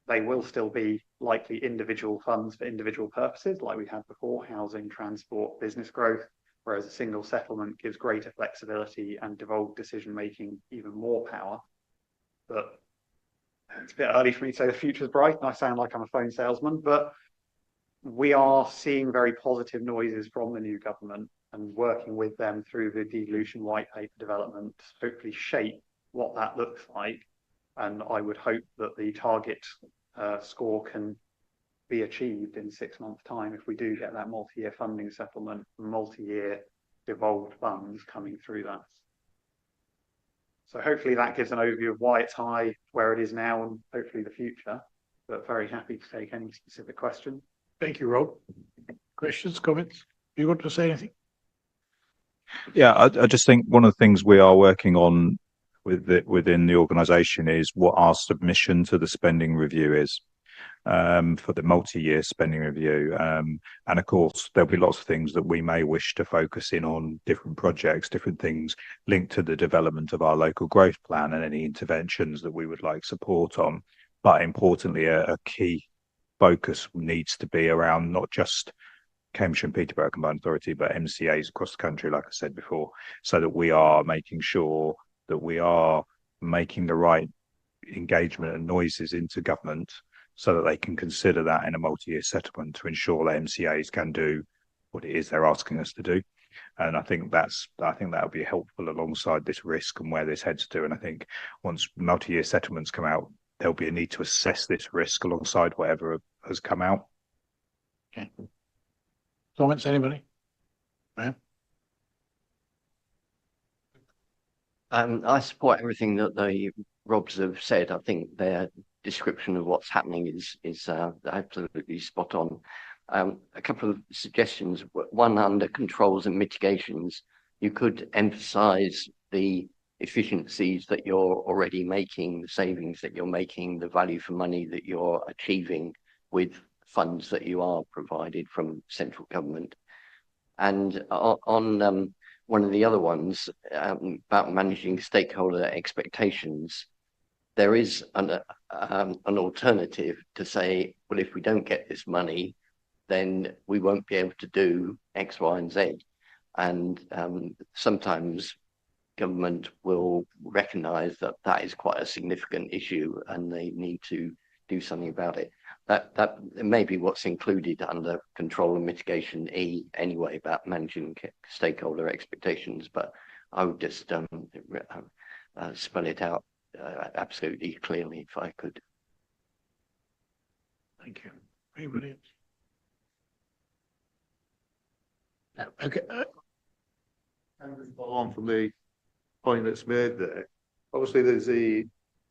They will still be likely individual funds for individual purposes, like we had before, housing, transport, business growth, whereas a single settlement gives greater flexibility and devolved decision-making even more power but it's a bit early for me to say the future's bright, and I sound like I'm a phone salesman, but we are seeing very positive noises from the new government and working with them through the devolution white paper development to hopefully shape what that looks like. And I would hope that the target score can be achieved in 6 months' time if we do get that multi-year funding settlement, multi-year devolved funds coming through that. So hopefully that gives an overview of why it's high, where it is now, and hopefully the future. But very happy to take any specific question. Thank you, Rob. Questions, comments? You want to say anything? Yeah, I just think one of the things we are working on within the organisation is what our submission to the spending review is for the multi-year spending review. And of course, there'll be lots of things that we may wish to focus in on, different projects, different things linked to the development of our local growth plan and any interventions that we would like support on. But importantly, a key focus needs to be around not just Cambridgeshire and Peterborough Combined Authority, but MCAs across the country, like I said before, so that we are making sure that we are making the right engagement and noises into government so that they can consider that in a multi-year settlement to ensure that MCAs can do what it is they're asking us to do. And I think that'll be helpful alongside this risk and where this heads to. And I think once multi-year settlements come out, there'll be a need to assess this risk alongside whatever has come out. Okay. Comments, anybody? Ma'am? I support everything that the Robs have said. I think their description of what's happening is absolutely spot on. A couple of suggestions. One, under controls and mitigations, you could emphasize the efficiencies that you're already making, the savings that you're making, the value for money that you're achieving with funds that you are provided from central government. And on one of the other ones about managing stakeholder expectations, there is an alternative to say, well, if we don't get this money, then we won't be able to do X, Y, and Z. And sometimes government will recognise that that is quite a significant issue and they need to do something about it. That may be what's included under control and mitigation E anyway, about managing stakeholder expectations, but I would just spell it out absolutely clearly if I could. Thank you. Anybody else? Okay. And follow on from the point that's made there. Obviously, there's a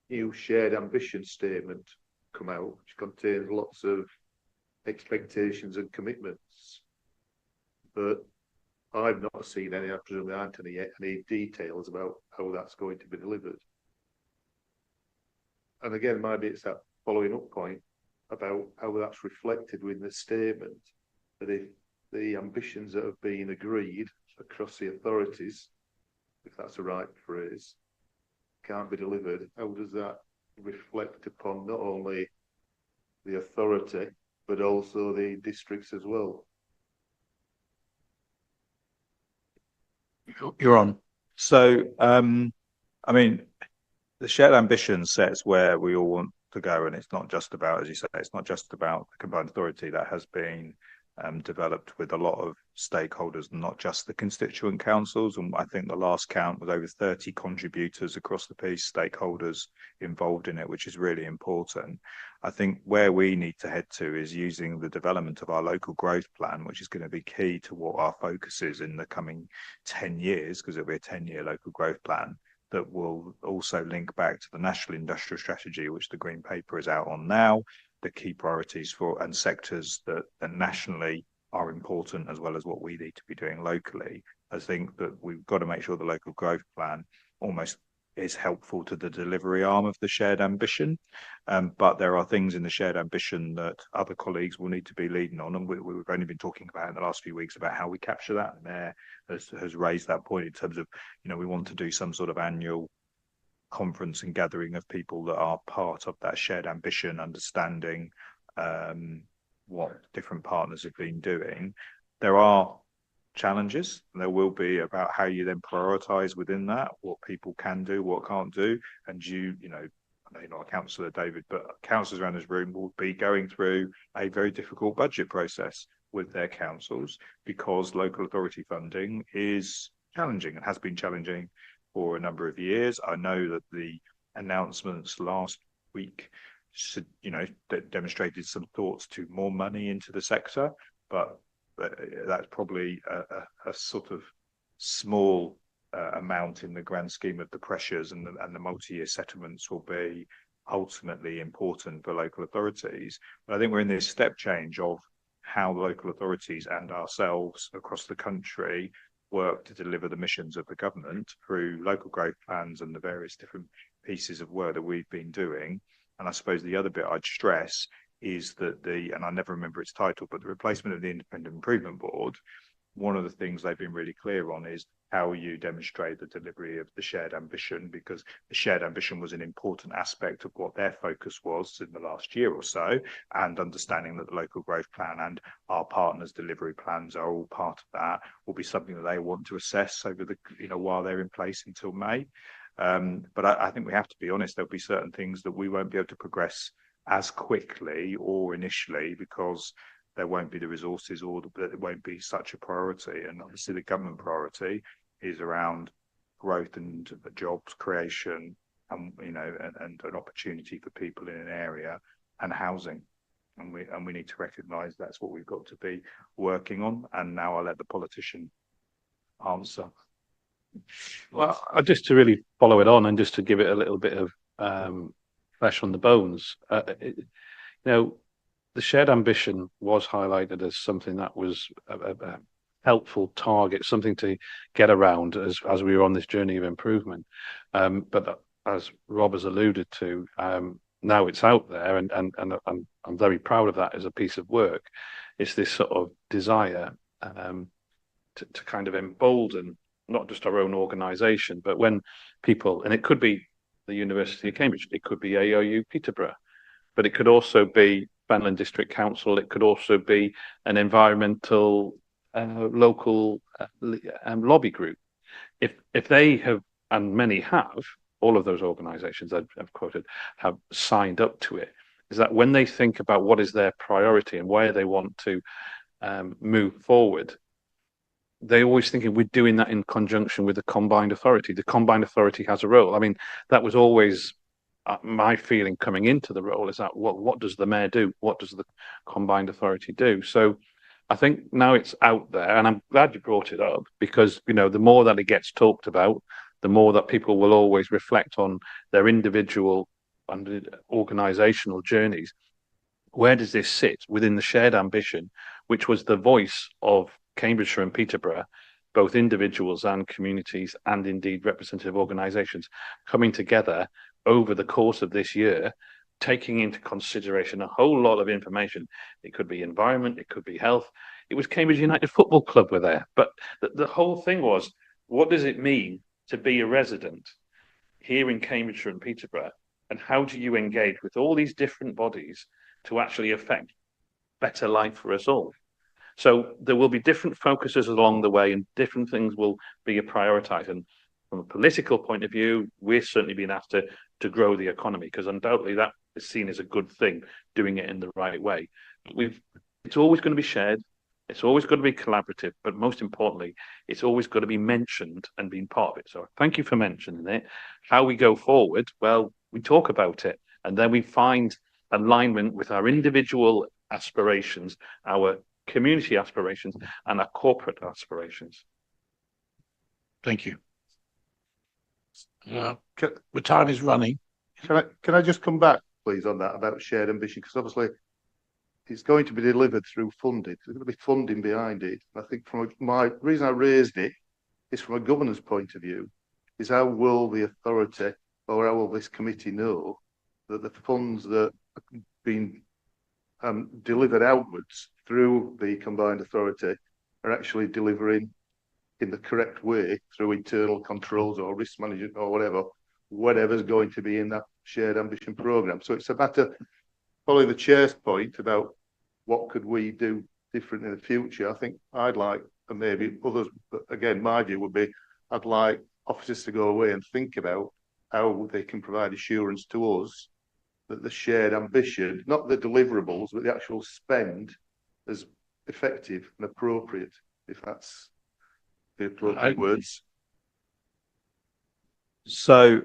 new shared ambition statement come out, which contains lots of expectations and commitments. But I've not seen any, I presume there aren't any details about how that's going to be delivered. And again, maybe it's that following up point about how that's reflected within the statement, that if the ambitions that have been agreed across the authorities, if that's the right phrase, can't be delivered, how does that reflect upon not only the authority but also the districts as well? You're on. So, I mean, the shared ambition sets where we all want to go, and it's not just about, as you say, it's not just about the combined authority. That has been developed with a lot of stakeholders, not just the constituent councils. And I think the last count was over 30 contributors across the piece, stakeholders involved in it, which is really important. I think where we need to head to is using the development of our local growth plan, which is going to be key to what our focus is in the coming 10 years, because it'll be a 10-year local growth plan that will also link back to the National Industrial Strategy, which the Green Paper is out on now, the key priorities for and sectors that nationally are important, as well as what we need to be doing locally. I think that we've got to make sure the local growth plan almost is helpful to the delivery arm of the shared ambition. But there are things in the shared ambition that other colleagues will need to be leading on. And we've only been talking about in the last few weeks about how we capture that. And Mayor has raised that point in terms of, we want to do some sort of annual conference and gathering of people that are part of that shared ambition, understanding what different partners have been doing. There are challenges, and there will be, about how you then prioritize within that, what people can do, what can't do, and know you're not a councillor, David, but councillors around this room will be going through a very difficult budget process with their councils because local authority funding is challenging and has been challenging for a number of years. I know that the announcements last week, demonstrated some thoughts to more money into the sector, but that's probably a sort of small amount in the grand scheme of the pressures, and the multi-year settlements will be ultimately important for local authorities. But I think we're in this step change of how local authorities and ourselves across the country work to deliver the missions of the government through local growth plans and the various different pieces of work that we've been doing. And I suppose the other bit I'd stress is that and I never remember its title, but the replacement of the Independent Improvement Board, one of the things they've been really clear on is how you demonstrate the delivery of the shared ambition, because the shared ambition was an important aspect of what their focus was in the last year or so, and understanding that the local growth plan and our partners' delivery plans are all part of that will be something that they want to assess over while they're in place until May. But I think we have to be honest, there'll be certain things that we won't be able to progress as quickly or initially because there won't be the resources, or that it won't be such a priority. And obviously the government priority is around growth and jobs creation, and and an opportunity for people in an area, and housing. And we need to recognise that's what we've got to be working on. And now I'll let the politician answer. Well, just to really follow it on and just to give it a little bit of flesh on the bones, the shared ambition was highlighted as something that was a helpful target, something to get around as we were on this journey of improvement. But as Rob has alluded to, now it's out there, and I'm very proud of that as a piece of work. It's this sort of desire to kind of embolden not just our own organisation, but when people, and it could be the University of Cambridge, it could be AOU Peterborough, but it could also be Fenland District Council, it could also be an environmental local lobby group. If they have, and many have, all of those organisations I've quoted have signed up to it, is that when they think about what is their priority and where they want to move forward, they're always thinking we're doing that in conjunction with the combined authority. The combined authority has a role. I mean, that was always my feeling coming into the role, is that what does the mayor do? What does the combined authority do? So I think now it's out there, and I'm glad you brought it up, because the more that it gets talked about, the more that people will always reflect on their individual and organisational journeys. Where does this sit within the shared ambition, which was the voice of Cambridgeshire and Peterborough, both individuals and communities, and indeed representative organisations, coming together over the course of this year, taking into consideration a whole lot of information. It could be environment, it could be health. It was Cambridge United Football Club were there, but the whole thing was, what does it mean to be a resident here in Cambridgeshire and Peterborough, and how do you engage with all these different bodies to actually affect better life for us all? So there will be different focuses along the way, and different things will be prioritised. And from a political point of view, we're certainly being asked to grow the economy, because undoubtedly that is seen as a good thing, doing it in the right way. It's always going to be shared, it's always going to be collaborative, but most importantly, it's always going to be mentioned and being part of it. So thank you for mentioning it. How we go forward, well, we talk about it, and then we find alignment with our individual aspirations, our community aspirations, and our corporate aspirations. Thank you. The time is running. Can I just come back, please, on that about shared ambition? Because obviously it's going to be delivered through funding. There's going to be funding behind it. And I think my reason I raised it is from a governance point of view, is how will the authority, or how will this committee know that the funds that have been delivered outwards through the combined authority are actually delivering in the correct way through internal controls or risk management or whatever's going to be in that shared ambition programme. So it's a matter, following the chair's point about what could we do different in the future. I think I'd like, and maybe others, but again, my view would be, I'd like officers to go away and think about how they can provide assurance to us that the shared ambition, not the deliverables, but the actual spend, is effective and appropriate, if that's the appropriate words. So,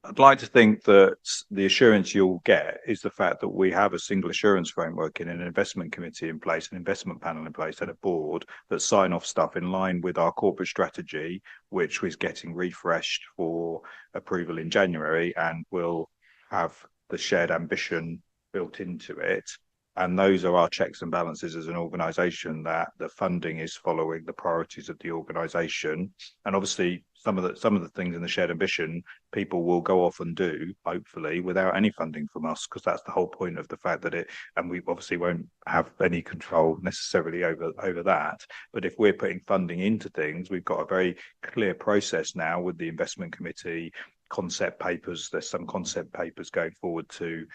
I'd like to think that the assurance you'll get is the fact that we have a single assurance framework in an investment committee in place, an investment panel in place, and a board that sign off stuff in line with our corporate strategy, which was getting refreshed for approval in January, and will have the shared ambition built into it. And those are our checks and balances as an organisation, that the funding is following the priorities of the organisation. And obviously, some of the things in the shared ambition, people will go off and do, hopefully, without any funding from us, because that's the whole point of the fact that and we obviously won't have any control necessarily over that. But if we're putting funding into things, we've got a very clear process now with the investment committee, concept papers. There's some concept papers going forward to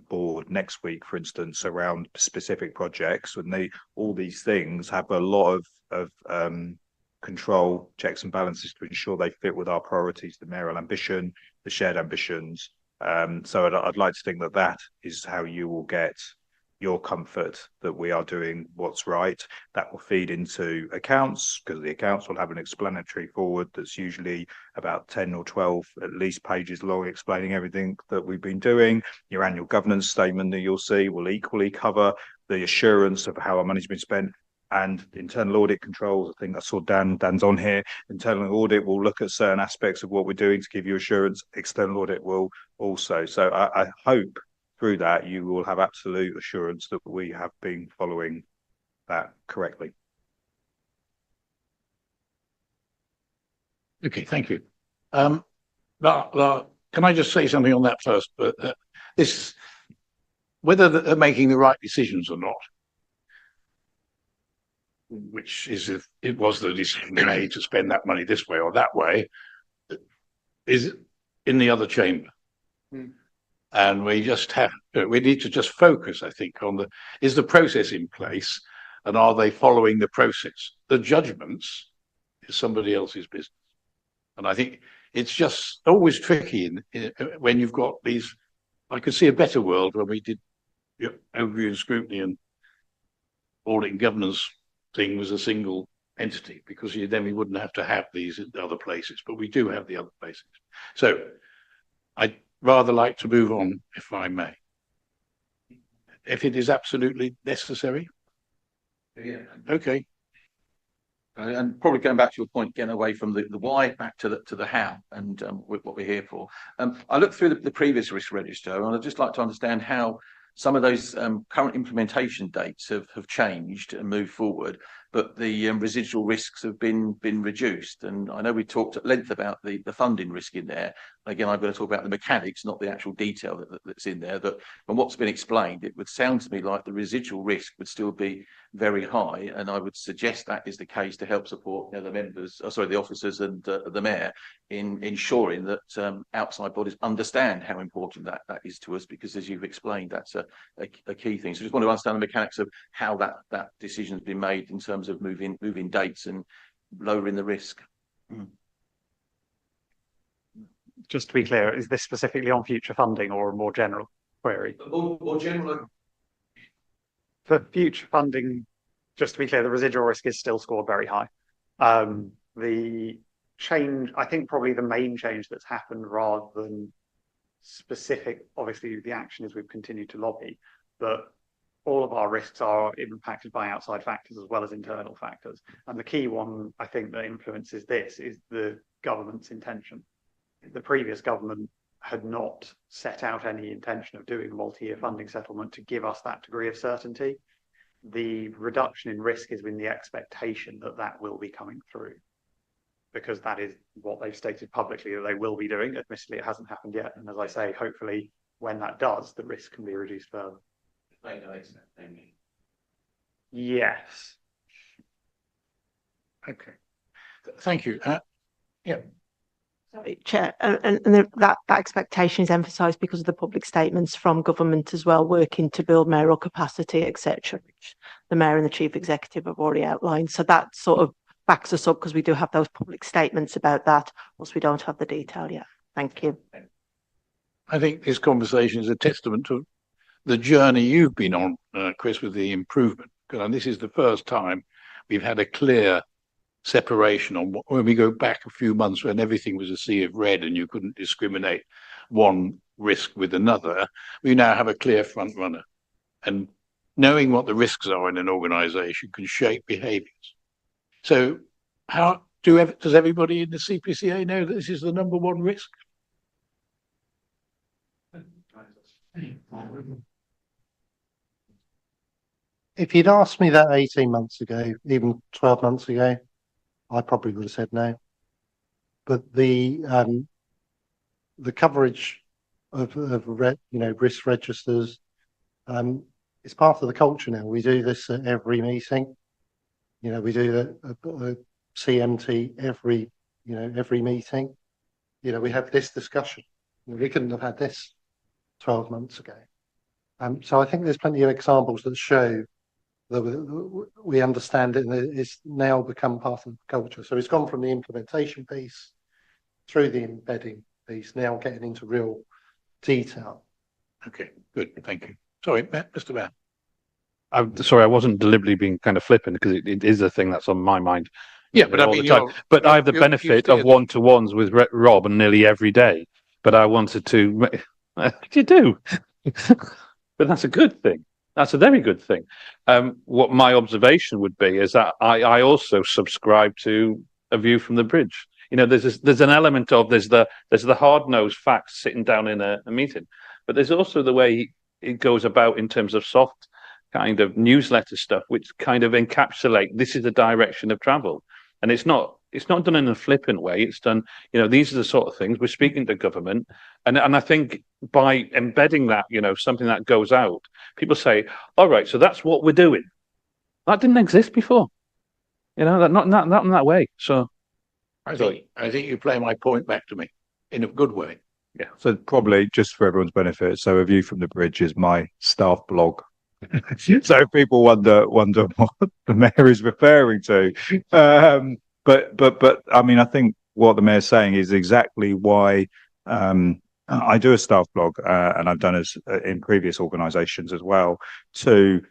board next week, for instance, around specific projects. When all these things have a lot of control, checks and balances to ensure they fit with our priorities, the mayoral ambition, the shared ambitions. So I'd like to think that that is how you will get your comfort that we are doing what's right. That will feed into accounts, because the accounts will have an explanatory forward that's usually about 10 or 12 at least pages long, explaining everything that we've been doing. Your annual governance statement that you'll see will equally cover the assurance of how our money's been spent. And internal audit controls, I think I saw Dan's on here. Internal audit will look at certain aspects of what we're doing to give you assurance. External audit will also. So I hope through that you will have absolute assurance that we have been following that correctly. Okay, thank you. Now, can I just say something on that first? But whether they're making the right decisions or not, which is if it was the decision made to spend that money this way or that way, is in the other chamber. And we need to just focus, I think, on is the process in place, and are they following the process? The judgments is somebody else's business. And I think it's just always tricky when you've got these. I could see a better world when we did overview and scrutiny and audit and governance thing was a single entity, because then we wouldn't have to have these in other places, but we do have the other places. So I'd rather like to move on, if I may, if it is absolutely necessary. Yeah. Okay. And probably going back to your point, getting away from the why back to the how, and what we're here for. I looked through the previous risk register, and I'd just like to understand how some of those current implementation dates have changed and moved forward, but the residual risks have been reduced. And I know we talked at length about the funding risk in there. Again, I've got to talk about the mechanics, not the actual detail that's in there. That from what's been explained, it would sound to me like the residual risk would still be very high, and I would suggest that is the case to help support the officers and the mayor in ensuring that outside bodies understand how important that is to us, because as you've explained, that's a key thing. So just want to understand the mechanics of how that decision has been made in terms of moving dates and lowering the risk. Just to be clear, is this specifically on future funding or a more general query? More general. For future funding, just to be clear, the residual risk is still scored very high. The change, I think probably the main change that's happened rather than specific, obviously the action is we've continued to lobby, but all of our risks are impacted by outside factors as well as internal factors. And the key one, I think, that influences this is the government's intention. The previous government had not set out any intention of doing a multi-year funding settlement to give us that degree of certainty. The reduction in risk is in the expectation that that will be coming through, because that is what they've stated publicly that they will be doing. Admittedly, it hasn't happened yet. And as I say, hopefully when that does, the risk can be reduced further. Yes. Okay. Thank you. Yeah. Sorry, Chair, and that expectation is emphasised because of the public statements from government as well, working to build mayoral capacity, etc., which the mayor and the chief executive have already outlined. So that sort of backs us up, because we do have those public statements about that, whilst we don't have the detail yet. Thank you. I think this conversation is a testament to the journey you've been on, Chris, with the improvement. And this is the first time we've had a clear separation on when we go back a few months when everything was a sea of red and you couldn't discriminate one risk with another. We now have a clear front runner, and knowing what the risks are in an organization can shape behaviors. So does everybody in the CPCA know that this is the number one risk? If you'd asked me that 18 months ago, even 12 months ago, I probably would have said no. But the coverage of risk registers, it's part of the culture now. We do this at every meeting. We do the CMT every meeting. We have this discussion. We couldn't have had this 12 months ago. So I think there's plenty of examples that show that we understand it, and it's now become part of the culture. So it's gone from the implementation piece through the embedding piece, now getting into real detail. Okay, good, thank you. Sorry, Mr. Mann. I'm sorry, I wasn't deliberately being kind of flippant because it is a thing that's on my mind. Yeah, but I mean, I have the benefit of one-to-ones with Rob and nearly every day. But I wanted to. You do, but that's a good thing. That's a very good thing. What my observation would be is that I also subscribe to a view from the bridge. There's an element of there's the hard-nosed facts sitting down in a meeting, but there's also the way it goes about in terms of soft kind of newsletter stuff, which kind of encapsulate this is the direction of travel. And it's not done in a flippant way. It's done, these are the sort of things we're speaking to government. And I think by embedding that, something that goes out, people say, all right, so that's what we're doing. That didn't exist before, that not in that way. So I think you play my point back to me in a good way. Yeah. So probably just for everyone's benefit. So A View from the Bridge is my staff blog. So if people wonder what the mayor is referring to. But I mean, I think what the mayor's saying is exactly why I do a staff blog, and I've done it in previous organisations as well, to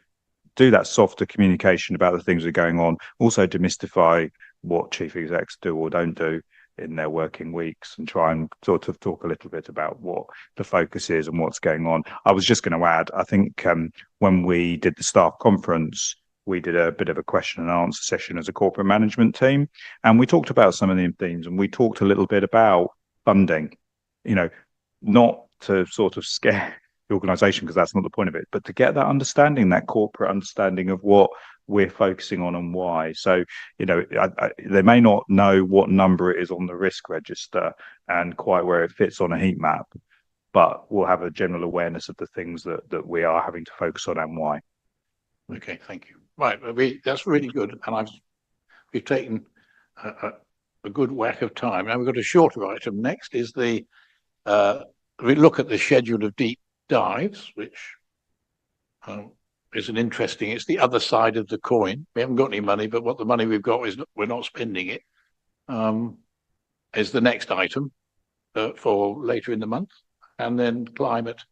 do that softer communication about the things that are going on, also demystify what chief execs do or don't do in their working weeks, and try and sort of talk a little bit about what the focus is and what's going on. I was just going to add, I think when we did the staff conference, we did a bit of a question and answer session as a corporate management team, and we talked about some of the themes, and we talked a little bit about funding, not to sort of scare the organisation, because that's not the point of it, but to get that understanding, that corporate understanding of what we're focusing on and why. So, they may not know what number it is on the risk register and quite where it fits on a heat map, but we'll have a general awareness of the things that we are having to focus on and why. Okay, thank you. Right, that's really good, and we've taken a good whack of time. Now we've got a shorter item. Next is we look at the schedule of deep dives, which is it's the other side of the coin. We haven't got any money, but what the money we've got is we're not spending it. Is the next item for later in the month, and then climate.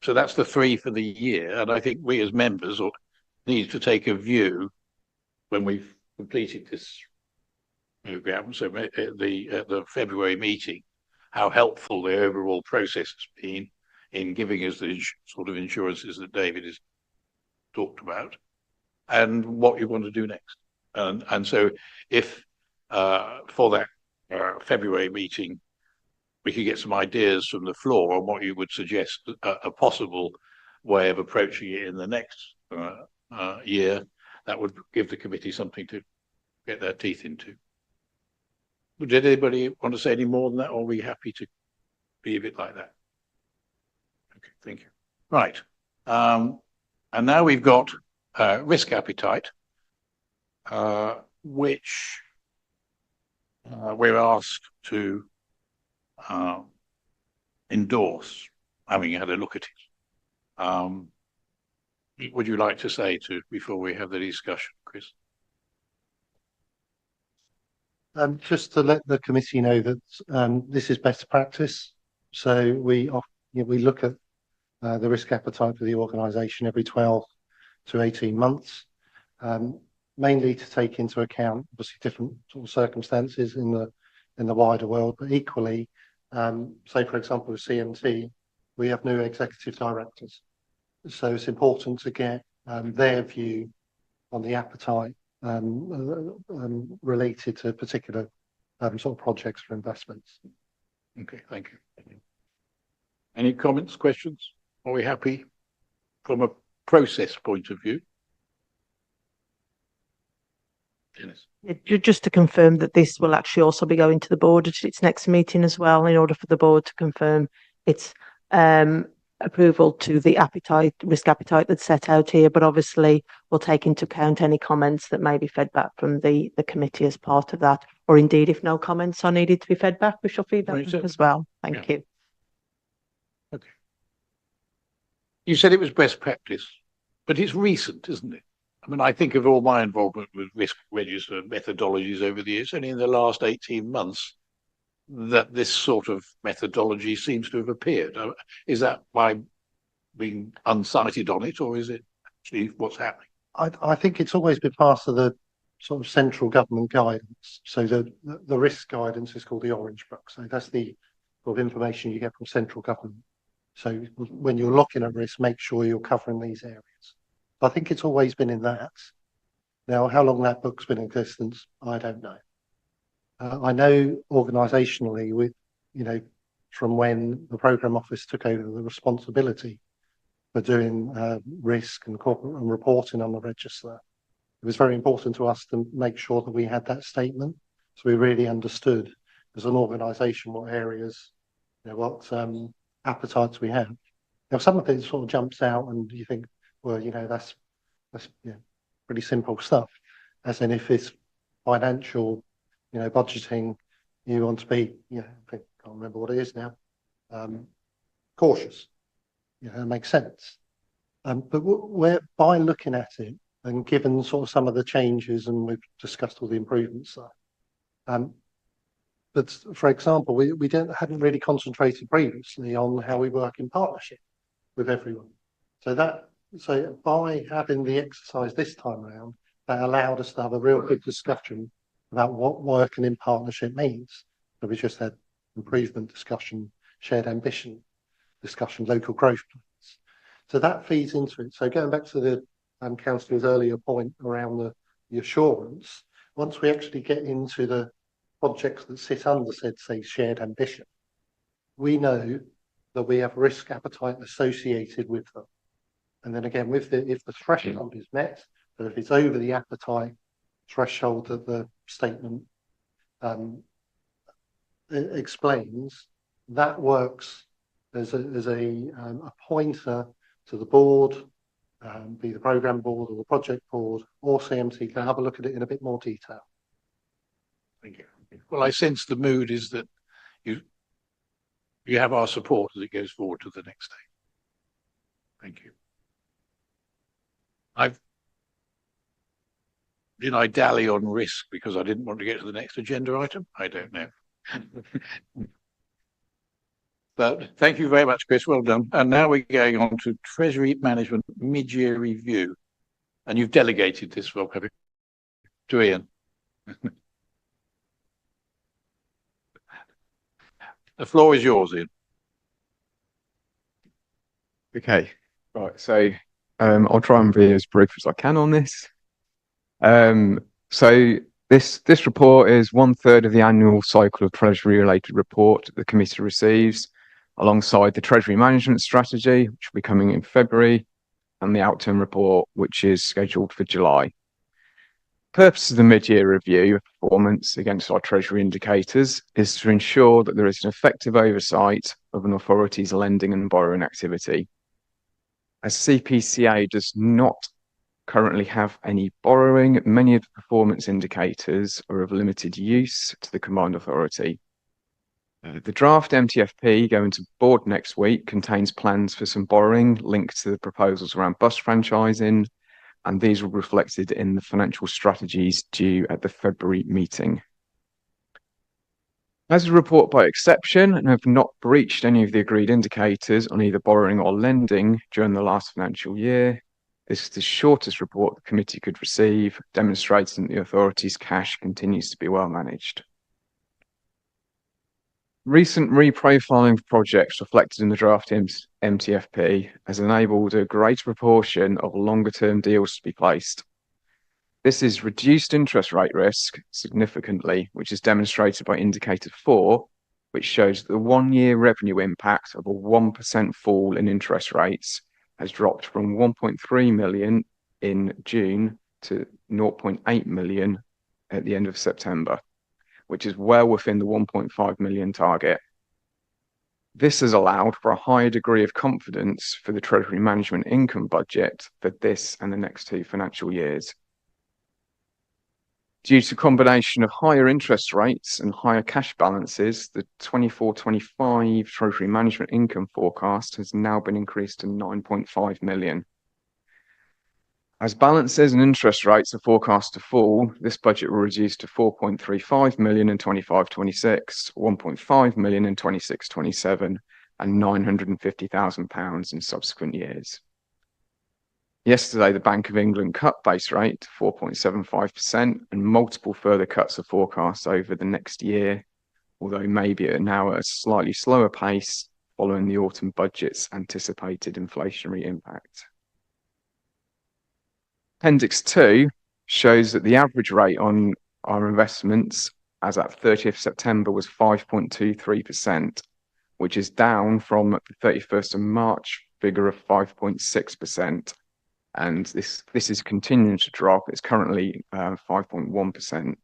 So that's the three for the year, and I think we as members need to take a view when we've completed this program. So at the February meeting, how helpful the overall process has been in giving us the sort of insurances that David has talked about, and what you want to do next. And so if for that February meeting, we could get some ideas from the floor on what you would suggest a possible way of approaching it in the next year, that would give the committee something to get their teeth into. Did anybody want to say any more than that, or are we happy to leave it like that? Okay, thank you. Right. And now we've got risk appetite, which we're asked to endorse, having had a look at it. Would you like to say before we have the discussion, Chris? Just to let the committee know that this is best practice. So we we look at the risk appetite for the organisation every 12 to 18 months, mainly to take into account obviously different sort of circumstances in the wider world, but equally, say for example with CMT, we have new executive directors, so it's important to get their view on the appetite related to particular sort of projects for investments. Okay, thank you. Any comments, questions? Are we happy from a process point of view? Dennis. Just to confirm that this will actually also be going to the board at its next meeting as well, in order for the board to confirm its approval to the risk appetite that's set out here, but obviously we'll take into account any comments that may be fed back from the committee as part of that, or indeed if no comments are needed to be fed back, we shall feed that back as well. Thank you. Okay. You said it was best practice, but it's recent, isn't it? I mean, I think of all my involvement with risk register methodologies over the years, only in the last 18 months that this sort of methodology seems to have appeared. Is that by being unsighted on it, or is it actually what's happening? I think it's always been part of the sort of central government guidance. So the risk guidance is called the Orange Book. So that's the sort of information you get from central government. So when you're looking at risk, make sure you're covering these areas. I think it's always been in that. Now, how long that book's been in existence, I don't know. I know organisationally, with from when the programme office took over the responsibility for doing risk and corporate and reporting on the register, it was very important to us to make sure that we had that statement, so we really understood as an organisation what areas, what appetites we have. Now, some of it sort of jumps out, and you think, well, that's pretty simple stuff. As in, if it's financial, budgeting, you want to be, I can't remember what it is now, cautious. It makes sense. But we're by looking at it and given sort of some of the changes, and we've discussed all the improvements there. But for example, we hadn't really concentrated previously on how we work in partnership with everyone. So by having the exercise this time around, that allowed us to have a real good discussion about what working in partnership means. So we just had improvement discussion, shared ambition discussion, local growth plans. So that feeds into it. So going back to the councillor's earlier point around the assurance, once we actually get into the projects that sit under said, say, shared ambition, we know that we have risk appetite associated with them. And then again, if the threshold is met, but if it's over the appetite threshold that the statement explains, that works as a pointer to the board, be the programme board or the project board or CMT, can have a look at it in a bit more detail. Thank you. Well, I sense the mood is that you have our support as it goes forward to the next day. Thank you. Did I dally on risk because I didn't want to get to the next agenda item? I don't know. But thank you very much, Chris. Well done. And now we're going on to Treasury Management Mid-Year Review. And you've delegated this, Rob, have you? To Ian. The floor is yours, Ian. Okay, right. So I'll try and be as brief as I can on this. So this report is 1/3 of the annual cycle of Treasury-related report that the committee receives, alongside the Treasury Management Strategy, which will be coming in February, and the Outturn report, which is scheduled for July. The purpose of the mid-year review of performance against our Treasury indicators is to ensure that there is an effective oversight of an authority's lending and borrowing activity. As CPCA does not currently have any borrowing, many of the performance indicators are of limited use to the combined authority. The draft MTFP going to board next week contains plans for some borrowing linked to the proposals around bus franchising, and these will be reflected in the financial strategies due at the February meeting. As a report by exception and have not breached any of the agreed indicators on either borrowing or lending during the last financial year, this is the shortest report the committee could receive, demonstrating that the authority's cash continues to be well managed. Recent reprofiling of projects reflected in the draft MTFP has enabled a greater proportion of longer-term deals to be placed. This is reduced interest rate risk significantly, which is demonstrated by indicator 4, which shows that the 1-year revenue impact of a 1% fall in interest rates has dropped from 1.3 million in June to 0.8 million at the end of September, which is well within the 1.5 million target. This has allowed for a higher degree of confidence for the Treasury Management income budget for this and the next 2 financial years. Due to a combination of higher interest rates and higher cash balances, the 24-25 Treasury Management income forecast has now been increased to 9.5 million. As balances and interest rates are forecast to fall, this budget will reduce to 4.35 million in 25-26, 1.5 million in 26-27, and £950,000 in subsequent years. Yesterday, the Bank of England cut base rate to 4.75%, and multiple further cuts are forecast over the next year, although maybe now at a slightly slower pace following the autumn budget's anticipated inflationary impact. Appendix 2 shows that the average rate on our investments as at 30th September was 5.23%, which is down from the 31st of March figure of 5.6%. And this is continuing to drop. It's currently 5.1%.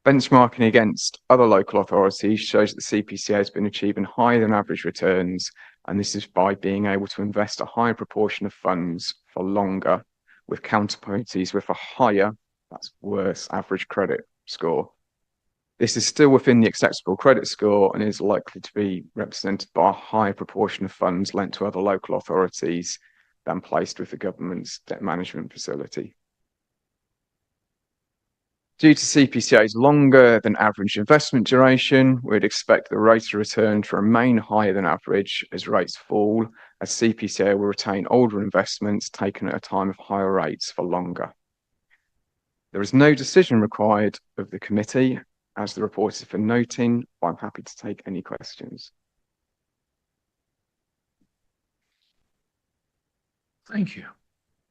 Benchmarking against other local authorities shows that the CPCA has been achieving higher than average returns, and this is by being able to invest a higher proportion of funds for longer with counterparties with a higher, that's worse, average credit score. This is still within the acceptable credit score and is likely to be represented by a higher proportion of funds lent to other local authorities than placed with the government's debt management facility. Due to CPCA's longer than average investment duration, we'd expect the rate of return to remain higher than average as rates fall, as CPCA will retain older investments taken at a time of higher rates for longer. There is no decision required of the committee, as the report is for noting, but I'm happy to take any questions. Thank you.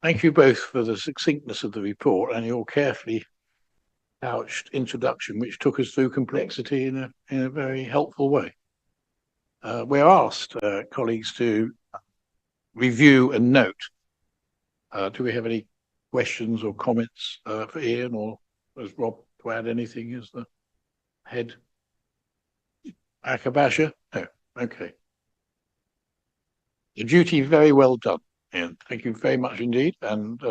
Thank you both for the succinctness of the report and your carefully couched introduction, which took us through complexity in a very helpful way. We're asked, colleagues, to review and note. Do we have any questions or comments for Ian, or does Rob to add anything as the head? Akabasha? No. Okay. The duty very well done, Ian. Thank you very much indeed. And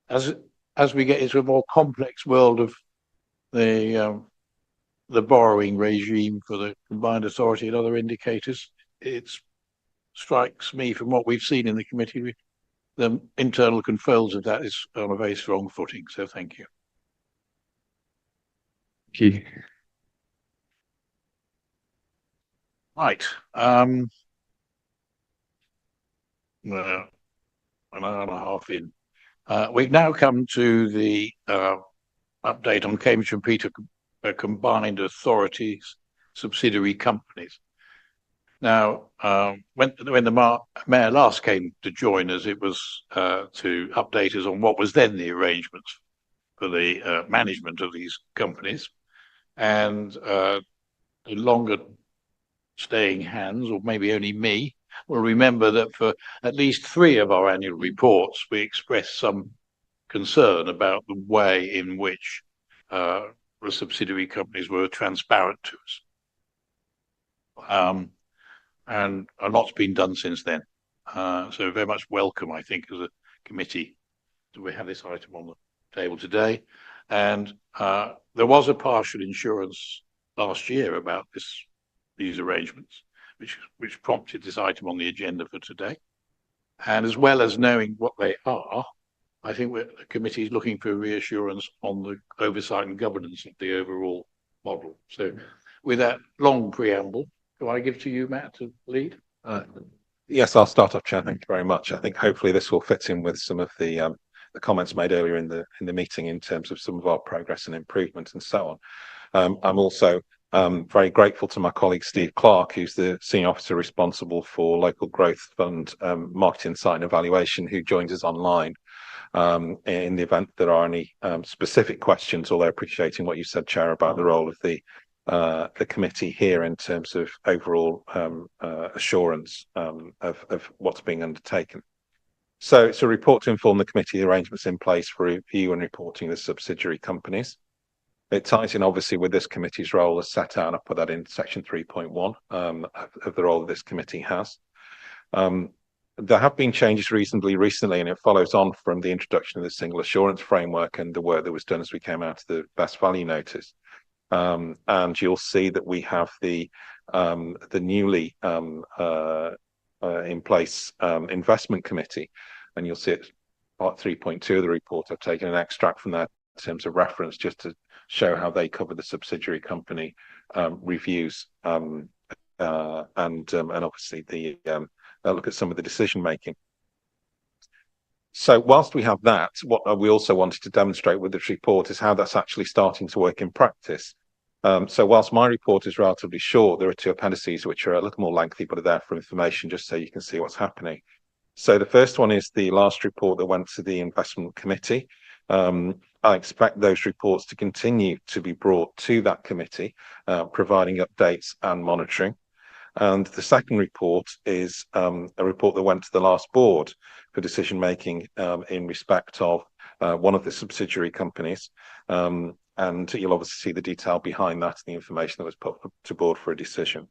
as we get into a more complex world of the borrowing regime for the combined authority and other indicators, it strikes me from what we've seen in the committee, the internal controls of that is on a very strong footing. So thank you. Thank you. Right. Well, an hour and a half in. We've now come to the update on Cambridge and Peterborough combined authorities subsidiary companies. Now, when the mayor last came to join us, it was to update us on what was then the arrangements for the management of these companies, and the longer staying hands, or maybe only me, will remember that for at least 3 of our annual reports, we expressed some concern about the way in which the subsidiary companies were transparent to us. And a lot's been done since then. So very much welcome, I think, as a committee, that we have this item on the table today. And there was a partial insurance last year about these arrangements, which prompted this item on the agenda for today. And as well as knowing what they are, I think the committee is looking for reassurance on the oversight and governance of the overall model. So with that long preamble, do I give to you, Matt, to lead? Yes, I'll start off, Chair. Thank you very much. I think hopefully this will fit in with some of the comments made earlier in the meeting in terms of some of our progress and improvement and so on. I'm also very grateful to my colleague Steve Clark, who's the senior officer responsible for Local Growth Fund marketing, site and evaluation, who joins us online in the event there are any specific questions, although appreciating what you said, Chair, about the role of the committee here in terms of overall assurance of what's being undertaken. So it's a report to inform the committee the arrangements in place for review and reporting the subsidiary companies. It ties in obviously with this committee's role as set out, and I put that in section 3.1 of the role that this committee has. There have been changes reasonably recently, and it follows on from the introduction of the single assurance framework and the work that was done as we came out of the best value notice. And you'll see that we have the newly in place investment committee, and you'll see it part 3.2 of the report. I've taken an extract from that in terms of reference just to show how they cover the subsidiary company reviews and obviously the look at some of the decision making. So whilst we have that, what we also wanted to demonstrate with this report is how that's actually starting to work in practice. So whilst my report is relatively short, there are two appendices which are a little more lengthy, but are there for information just so you can see what's happening. So the first one is the last report that went to the investment committee. I expect those reports to continue to be brought to that committee, providing updates and monitoring. And the second report is a report that went to the last board for decision making in respect of one of the subsidiary companies. And you'll obviously see the detail behind that and the information that was put to board for a decision.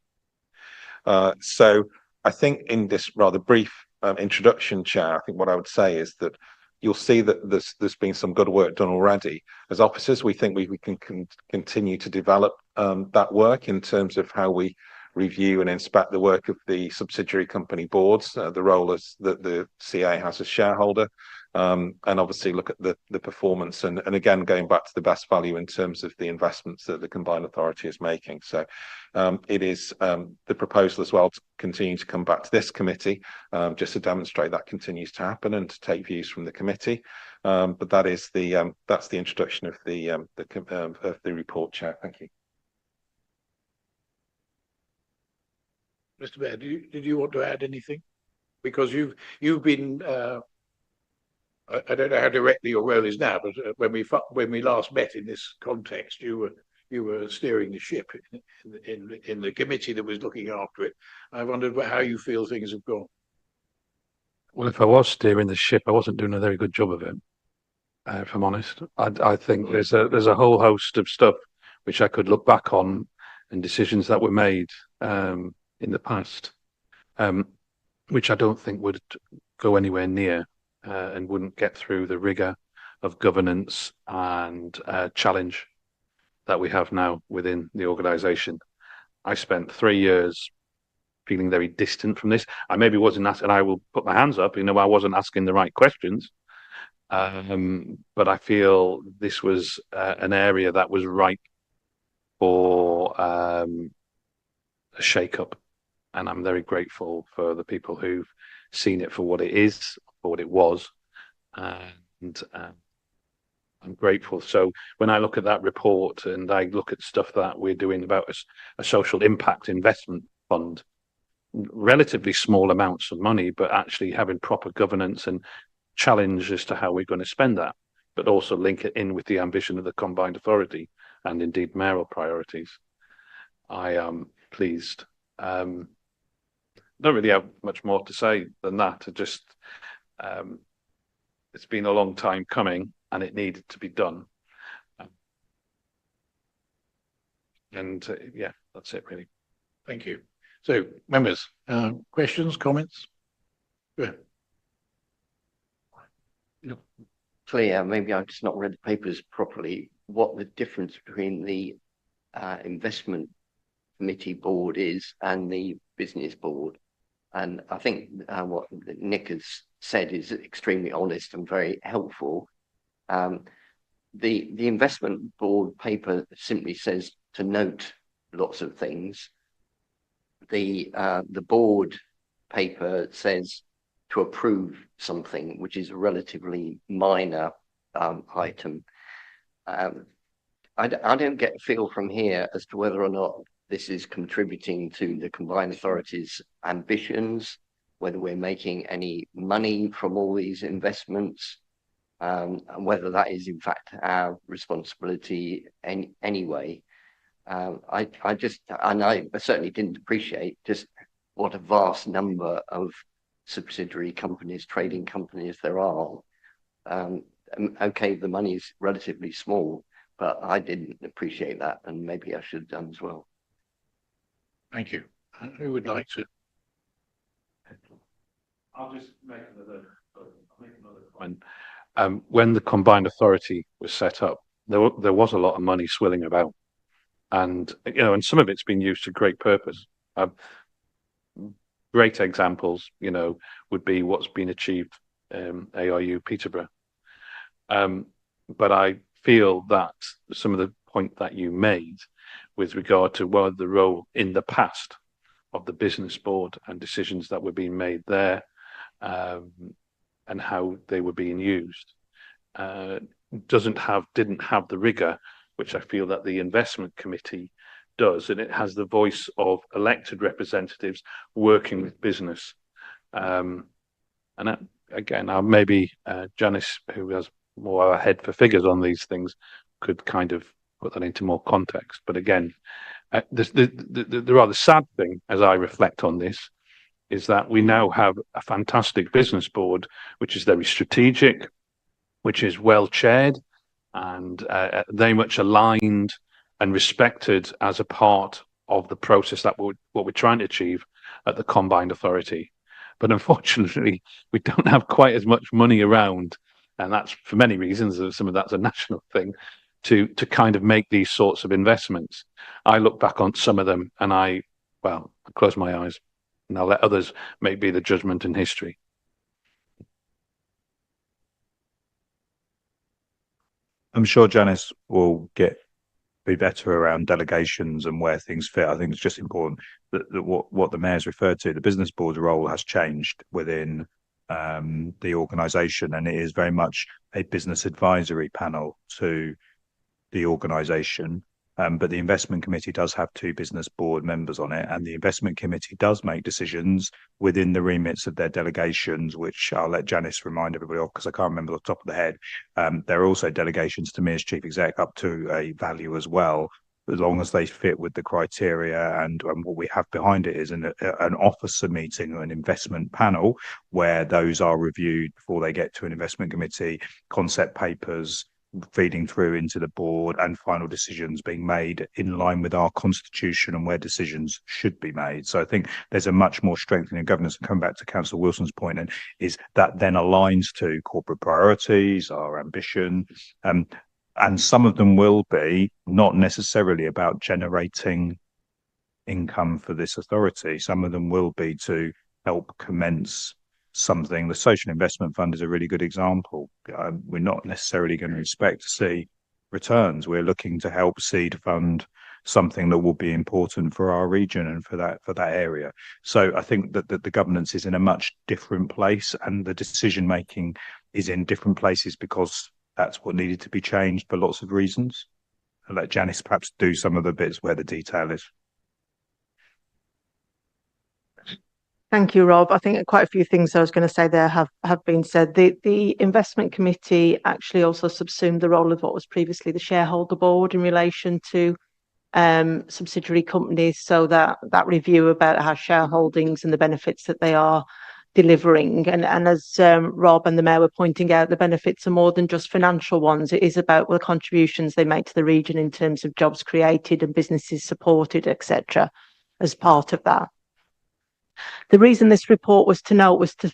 So I think in this rather brief introduction, Chair, I think what I would say is that you'll see that there's been some good work done already. As officers, we think we can continue to develop that work in terms of how we review and inspect the work of the subsidiary company boards, the role as that the CA has as shareholder, and obviously look at the performance and again going back to the best value in terms of the investments that the combined authority is making. So it is the proposal as well to continue to come back to this committee just to demonstrate that continues to happen and to take views from the committee. But that is that's the introduction of the report, Chair. Thank you. Mr. Mayor, did you want to add anything? Because you've been I don't know how directly your role is now, but when we last met in this context, you were steering the ship in the committee that was looking after it. I wondered how you feel things have gone. Well, if I was steering the ship, I wasn't doing a very good job of it. If I'm honest, I think there's a whole host of stuff which I could look back on and decisions that were made in the past, which I don't think would go anywhere near and wouldn't get through the rigor of governance and challenge that we have now within the organisation. I spent 3 years feeling very distant from this. I maybe wasn't asking, and I will put my hands up, I wasn't asking the right questions. But I feel this was an area that was ripe for a shake-up. And I'm very grateful for the people who've seen it for what it is, for what it was. And I'm grateful. So when I look at that report and I look at stuff that we're doing about a social impact investment fund, relatively small amounts of money, but actually having proper governance and challenge as to how we're going to spend that, but also link it in with the ambition of the combined authority and indeed mayoral priorities. I am pleased. Don't really have much more to say than that. It's been a long time coming and it needed to be done. Yeah, that's it really. Thank you. So members, questions, comments? Go ahead. Clear, maybe I've just not read the papers properly, what the difference between the investment committee board is and the business board. And I think what Nick has said is extremely honest and very helpful. The investment board paper simply says to note lots of things. The board paper says to approve something which is a relatively minor item. I don't get a feel from here as to whether or not this is contributing to the combined authorities' ambitions, whether we're making any money from all these investments, and whether that is in fact our responsibility anyway. I certainly didn't appreciate just what a vast number of subsidiary companies, trading companies there are. Okay, the money's relatively small, but I didn't appreciate that, and maybe I should have done as well. Thank you. Who would like to? I'll just make another comment. When the combined authority was set up, there was a lot of money swilling about, and and some of it's been used to great purpose. Great examples, would be what's been achieved ARU Peterborough. But I feel that some of the point that you made with regard to what the role in the past of the business board and decisions that were being made there, and how they were being used, didn't have the rigor which I feel that the investment committee does, and it has the voice of elected representatives working with business. And again, maybe Janice, who has more a head for figures on these things, could kind of put that into more context. But again, the rather sad thing, as I reflect on this, is that we now have a fantastic business board, which is very strategic, which is well chaired, and very much aligned and respected as a part of the process that what we're trying to achieve at the combined authority. But unfortunately, we don't have quite as much money around, and that's for many reasons. Some of that's a national thing, to kind of make these sorts of investments. I look back on some of them, and I close my eyes, and I'll let others make be the judgment in history. I'm sure Janice will be better around delegations and where things fit. I think it's just important that what the mayor's referred to, the business board's role has changed within the organisation, and it is very much a business advisory panel to the organisation. But the investment committee does have 2 business board members on it, and the investment committee does make decisions within the remits of their delegations, which I'll let Janice remind everybody of, because I can't remember off the top of the head. There are also delegations to me as chief exec up to a value as well, as long as they fit with the criteria. And what we have behind it is an officer meeting or an investment panel, where those are reviewed before they get to an investment committee, concept papers feeding through into the board, and final decisions being made in line with our constitution and where decisions should be made. So I think there's a much more strengthening of governance. And come back to Councillor Wilson's point, and is that then aligns to corporate priorities, our ambition, and some of them will be not necessarily about generating income for this authority. Some of them will be to help commence something. The social investment fund is a really good example. We're not necessarily going to expect to see returns. We're looking to help seed fund something that will be important for our region and for that area. So I think that the governance is in a much different place, and the decision making is in different places, because that's what needed to be changed for lots of reasons. I'll let Janice perhaps do some of the bits where the detail is. Thank you, Rob. I think quite a few things I was going to say there have been said. The investment committee actually also subsumed the role of what was previously the shareholder board in relation to subsidiary companies, so that review about how shareholdings and the benefits that they are delivering. And as Rob and the mayor were pointing out, the benefits are more than just financial ones. It is about the contributions they make to the region in terms of jobs created and businesses supported, etc., as part of that. The reason this report was to note was to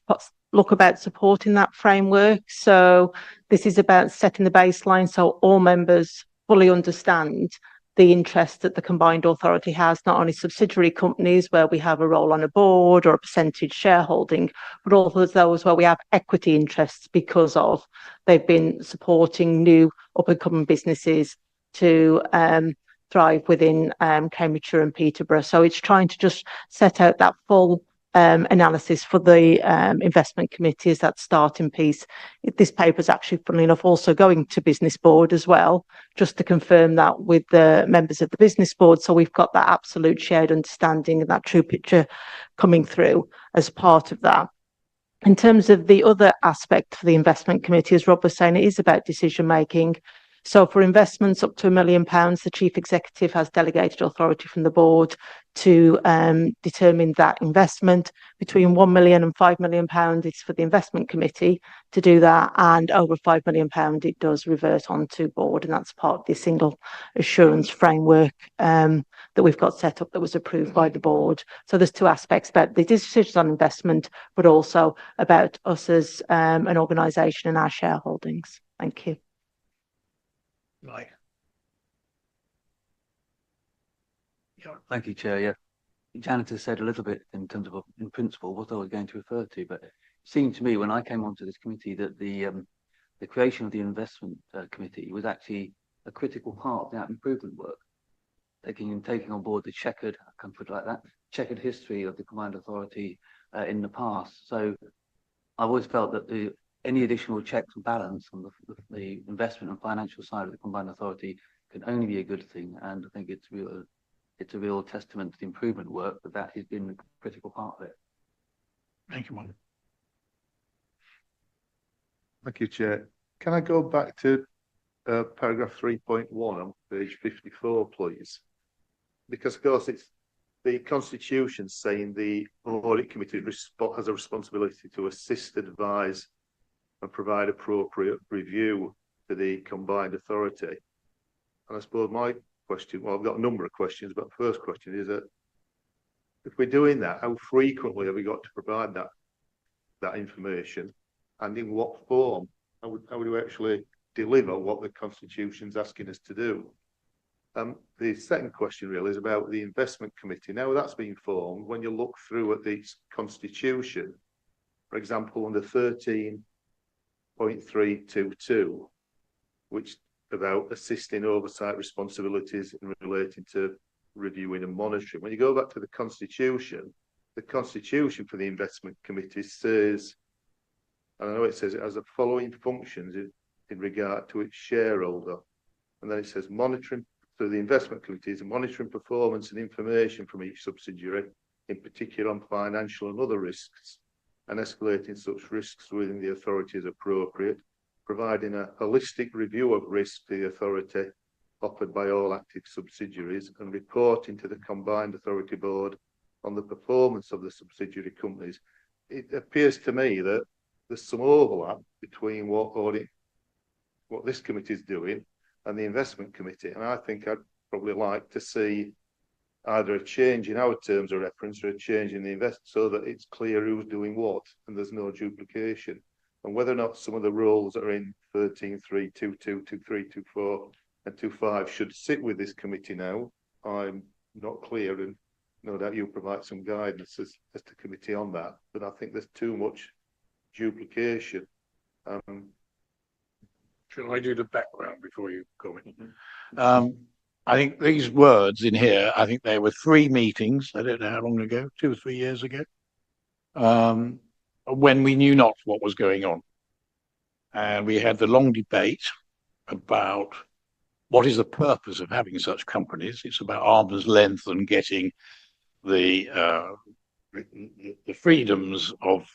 look about supporting that framework. So this is about setting the baseline so all members fully understand the interest that the combined authority has, not only subsidiary companies where we have a role on a board or a percentage shareholding, but also those where we have equity interests because of they've been supporting new up-and-coming businesses to thrive within Cambridgeshire and Peterborough. So it's trying to just set out that full analysis for the investment committee as that starting piece. This paper is actually, funnily enough, also going to business board as well, just to confirm that with the members of the business board. So we've got that absolute shared understanding and that true picture coming through as part of that. In terms of the other aspect for the investment committee, as Rob was saying, it is about decision making. So for investments up to £1 million, the chief executive has delegated authority from the board to determine that investment. Between £1 million and £5 million, it's for the investment committee to do that, and over £5 million, it does revert onto board, and that's part of the single assurance framework that we've got set up that was approved by the board. So there's two aspects about the decisions on investment, but also about us as an organisation and our shareholdings. Thank you. Right. Thank you, Chair. Yeah, Janet has said a little bit in terms of, in principle, what I was going to refer to, but it seemed to me when I came onto this committee that the creation of the investment committee was actually a critical part of that improvement work, taking on board the checkered, I can put it like that, checkered history of the combined authority in the past. So I've always felt that any additional checks and balance on the investment and financial side of the combined authority can only be a good thing, and I think it's a real testament to the improvement work that has been a critical part of it. Thank you, Mark. Thank you, Chair. Can I go back to paragraph 3.1 on page 54, please? Because, of course, it's the Constitution saying the Audit Committee has a responsibility to assist, advise and provide appropriate review to the combined authority. And I suppose my question, well, I've got a number of questions, but the first question is that if we're doing that, how frequently have we got to provide that information, and in what form? How would we actually deliver what the Constitution's asking us to do? The second question really is about the investment committee. Now that's been formed, when you look through at the Constitution, for example, under 13.322, which about assisting oversight responsibilities in relating to reviewing and monitoring. When you go back to the Constitution for the investment committee says, and I know it says it has the following functions in regard to its shareholder. And then it says monitoring, so the investment committee is monitoring performance and information from each subsidiary, in particular on financial and other risks, and escalating such risks within the authority as appropriate, providing a holistic review of risk to the authority offered by all active subsidiaries, and reporting to the combined authority board on the performance of the subsidiary companies. It appears to me that there's some overlap between what this committee is doing and the investment committee, and I think I'd probably like to see either a change in our terms of reference or a change in the investment, so that it's clear who's doing what and there's no duplication. And whether or not some of the roles that are in 13.322, 23, 24 and 25 should sit with this committee now, I'm not clear, and no doubt you'll provide some guidance as to committee on that, but I think there's too much duplication. Shall I do the background before you comment? I think these words in here, I think there were 3 meetings, I don't know how long ago, 2 or 3 years ago, when we knew not what was going on. And we had the long debate about what is the purpose of having such companies. It's about arm's length and getting the freedoms of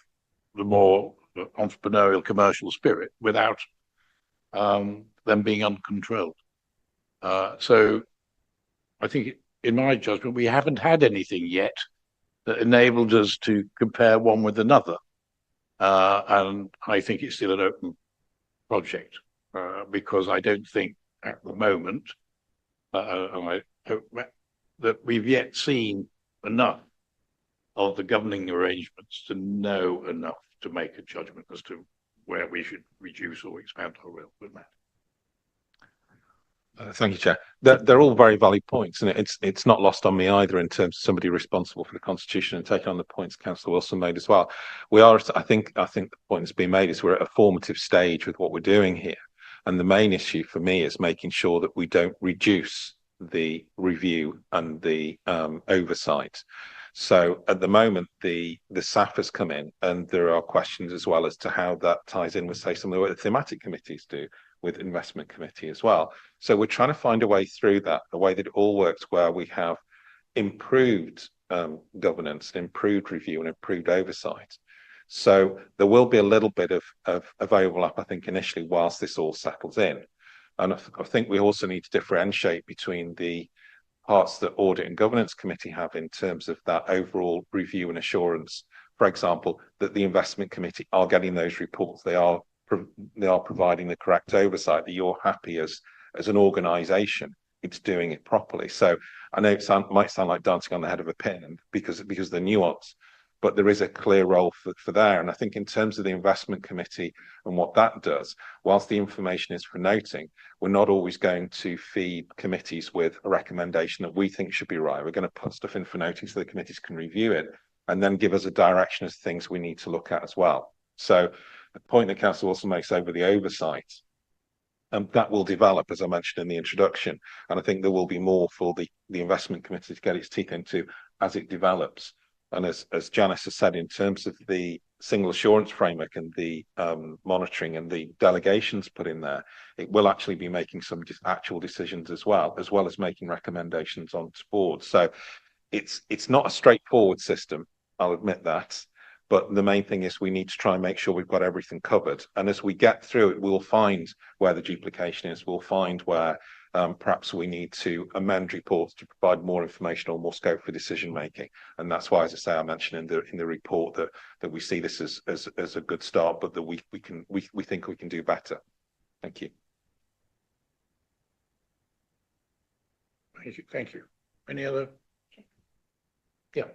the more entrepreneurial commercial spirit without them being uncontrolled. So I think, in my judgment, we haven't had anything yet that enabled us to compare one with another. And I think it's still an open project, because I don't think at the moment, and I hope that we've yet seen enough of the governing arrangements to know enough to make a judgment as to where we should reduce or expand our role with that. Thank you, Chair. They're all very valid points, and it's not lost on me either in terms of somebody responsible for the Constitution and taking on the points Councillor Wilson made as well. We are, I think the point that's been made is we're at a formative stage with what we're doing here, and the main issue for me is making sure that we don't reduce the review and the oversight. So at the moment, the SAF has come in, and there are questions as well as to how that ties in with, say, some of the thematic committees do with investment committee as well. So we're trying to find a way through that, a way that it all works, where we have improved governance, improved review, and improved oversight. So there will be a little bit of overlap, I think, initially, whilst this all settles in. And I think we also need to differentiate between the parts that Audit and Governance Committee have in terms of that overall review and assurance. For example, that the Investment Committee are getting those reports, they are providing the correct oversight, that you're happy as an organisation it's doing it properly. So I know it might sound like dancing on the head of a pin because of the nuance, but there is a clear role for there. And I think in terms of the investment committee and what that does, whilst the information is for noting, we're not always going to feed committees with a recommendation that we think should be right. We're going to put stuff in for noting so the committees can review it and then give us a direction as things we need to look at as well. So the point that Council also makes over the oversight, that will develop, as I mentioned in the introduction, and I think there will be more for the investment committee to get its teeth into as it develops. And as Janice has said, in terms of the single assurance framework and the monitoring and the delegations put in there, it will actually be making some actual decisions as well as making recommendations on board. So it's not a straightforward system, I'll admit that. But the main thing is we need to try and make sure we've got everything covered. And as we get through it, we'll find where the duplication is. We'll find where perhaps we need to amend reports to provide more information or more scope for decision making. And that's why, as I say, I mentioned in the report that we see this as a good start, but that we think we can do better. Thank you. Thank you. Any other? Yeah.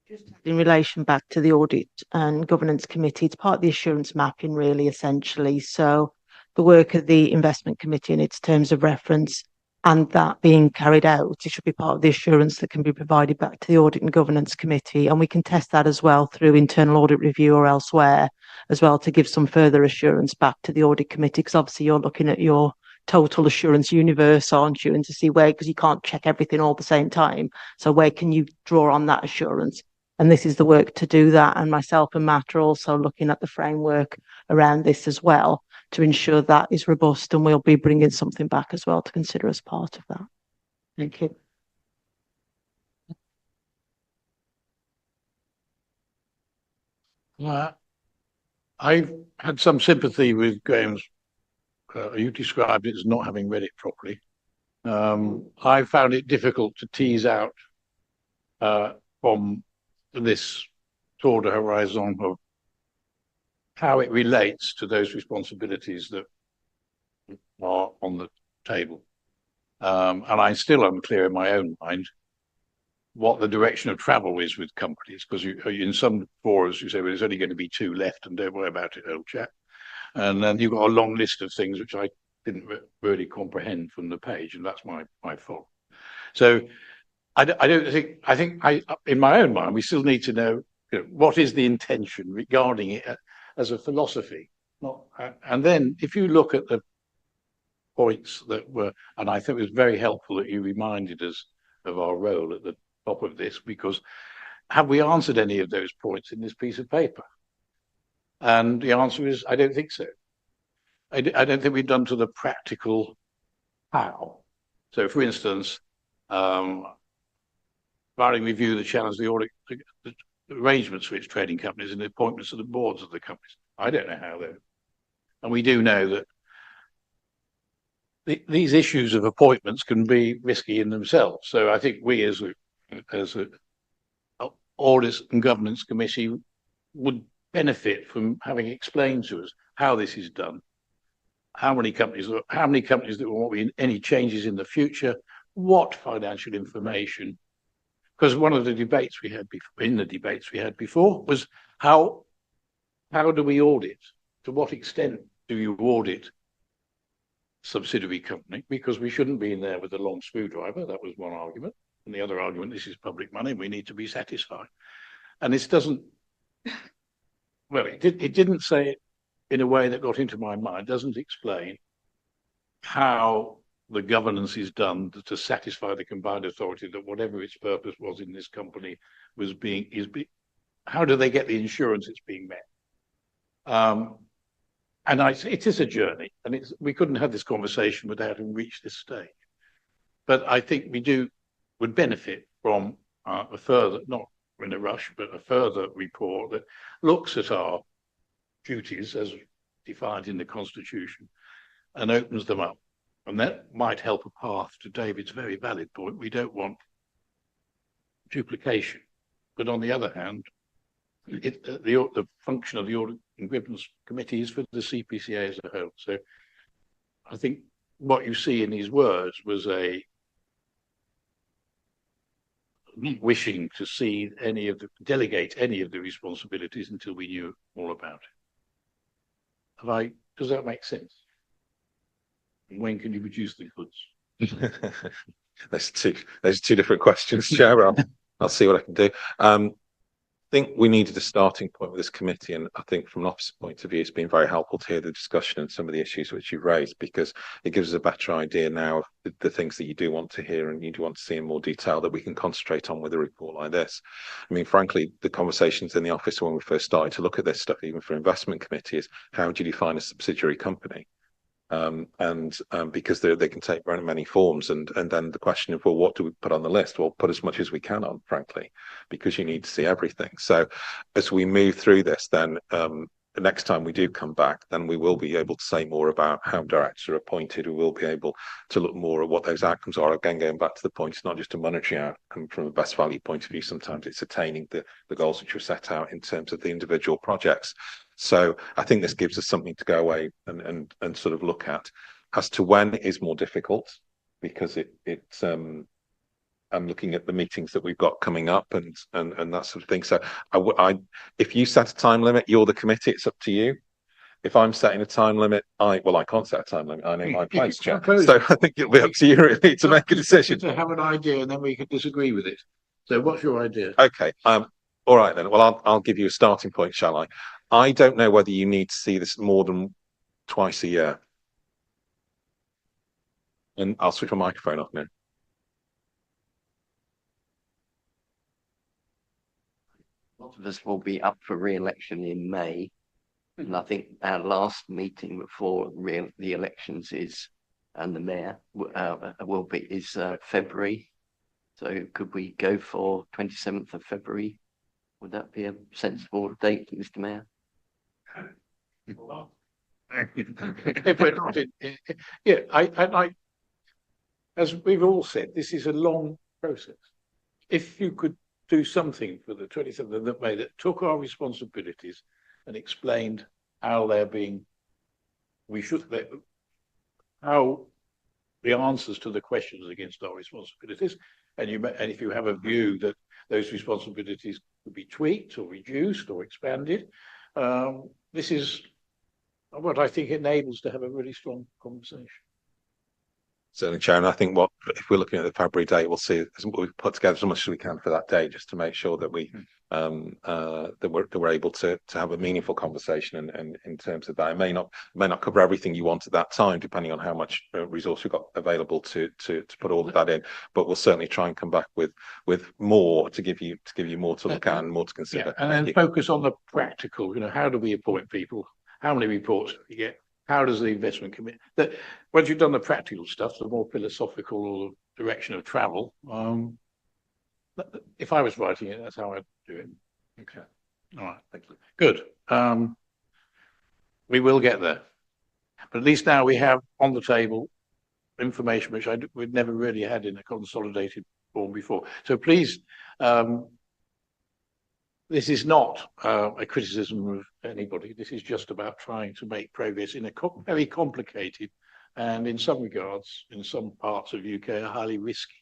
Just in relation back to the Audit and Governance Committee, it's part of the assurance mapping, really, essentially. So the work of the Investment Committee and its terms of reference and that being carried out, it should be part of the assurance that can be provided back to the Audit and Governance Committee. And we can test that as well through internal audit review or elsewhere as well to give some further assurance back to the Audit Committee, because obviously you're looking at your total assurance universe, aren't you? And to see where, because you can't check everything all at the same time. So where can you draw on that assurance? And this is the work to do that. And myself and Matt are also looking at the framework around this as well to ensure that is robust. And we'll be bringing something back as well to consider as part of that. Thank you. I've had some sympathy with Graham's. You described it as not having read it properly. I found it difficult to tease out from this tour de horizon of how it relates to those responsibilities that are on the table. And I'm still unclear in my own mind what the direction of travel is with companies, because in some forums you say, well, there's only going to be 2 left and don't worry about it, old chap. And then you've got a long list of things which I didn't really comprehend from the page, and that's my fault. So I think in my own mind, we still need to know, what is the intention regarding it as a philosophy. And then if you look at the points that were, and I think it was very helpful that you reminded us of our role at the top of this, because have we answered any of those points in this piece of paper? And the answer is, I don't think so. I don't think we've done to the practical how. So, for instance, barring review the challenge, the audit, the arrangements for its trading companies and the appointments of the boards of the companies. I don't know how they're. And we do know that these issues of appointments can be risky in themselves. So I think we as a Audit and Governance Committee would benefit from having explained to us how this is done, how many companies that will want any changes in the future, what financial information. Because one of the debates we had before was how do we audit? To what extent do you audit subsidiary company? Because we shouldn't be in there with a long screwdriver. That was one argument. And the other argument, this is public money, we need to be satisfied. And this doesn't, well, it didn't say it in a way that got into my mind, doesn't explain how the governance is done to satisfy the combined authority that whatever its purpose was in this company how do they get the insurance it's being met? And it is a journey, and we couldn't have this conversation without having reached this stage. But I think we would benefit from a further, not in a rush, but a further report that looks at our duties as defined in the Constitution and opens them up. And that might help a path to David's very valid point. We don't want duplication. But on the other hand, the function of the Audit and Governance Committee is for the CPCA as a whole. So I think what you see in these words was wishing to see delegate any of the responsibilities until we knew all about it. Does that make sense? When can you produce the goods? There's two different questions, Chair. I'll see what I can do. I think we needed a starting point with this committee, and I think from an officer point of view, it's been very helpful to hear the discussion and some of the issues which you've raised, because it gives us a better idea now of the things that you do want to hear and you do want to see in more detail that we can concentrate on with a report like this. I mean, frankly, the conversations in the office when we first started to look at this stuff, even for investment committees, how do you define a subsidiary company? Because they can take very many forms, and then the question of, well, what do we put on the list? Well, put as much as we can on, frankly, because you need to see everything. So as we move through this, then the next time we do come back, then we will be able to say more about how directors are appointed. We will be able to look more at what those outcomes are. Again, going back to the point, it's not just a monetary outcome from a best value point of view. Sometimes it's attaining the goals which were set out in terms of the individual projects. So I think this gives us something to go away and sort of look at. As to when is more difficult, because I'm looking at the meetings that we've got coming up and that sort of thing. So if you set a time limit, you're the committee, it's up to you. If I'm setting a time limit, I can't set a time limit. I know my place, Chair. So I think it'll be up to you really to make a decision. To have an idea, and then we can disagree with it. So what's your idea? Okay. All right then. Well, I'll give you a starting point, shall I? I don't know whether you need to see this more than twice a year. And I'll switch my microphone off now. A lot of us will be up for re-election in May. And I think our last meeting before the elections and the mayor is February. So could we go for 27th of February? Would that be a sensible date, Mr. Mayor? If we're not as we've all said, this is a long process. If you could do something for the 27th of May that took our responsibilities and explained how how the answers to the questions against our responsibilities, and if you have a view that those responsibilities could be tweaked or reduced or expanded, this is what I think enables to have a really strong conversation. Certainly, Chair, and I think if we're looking at the February date, we'll see we've put together as much as we can for that day, just to make sure that we're able to have a meaningful conversation. And in terms of that, it may not cover everything you want at that time, depending on how much resource we've got available to put all of that in. But we'll certainly try and come back with more to give you more to look at and more to consider. Yeah, and then focus on the practical. How do we appoint people? How many reports do we get? How does the investment committee? Once you've done the practical stuff, the more philosophical or the direction of travel. If I was writing it, that's how I'd do it. Okay. All right. Thank you. Good. We will get there. But at least now we have on the table information which we'd never really had in a consolidated form before. So please, this is not a criticism of anybody. This is just about trying to make progress in a very complicated and, in some regards, in some parts of UK, a highly risky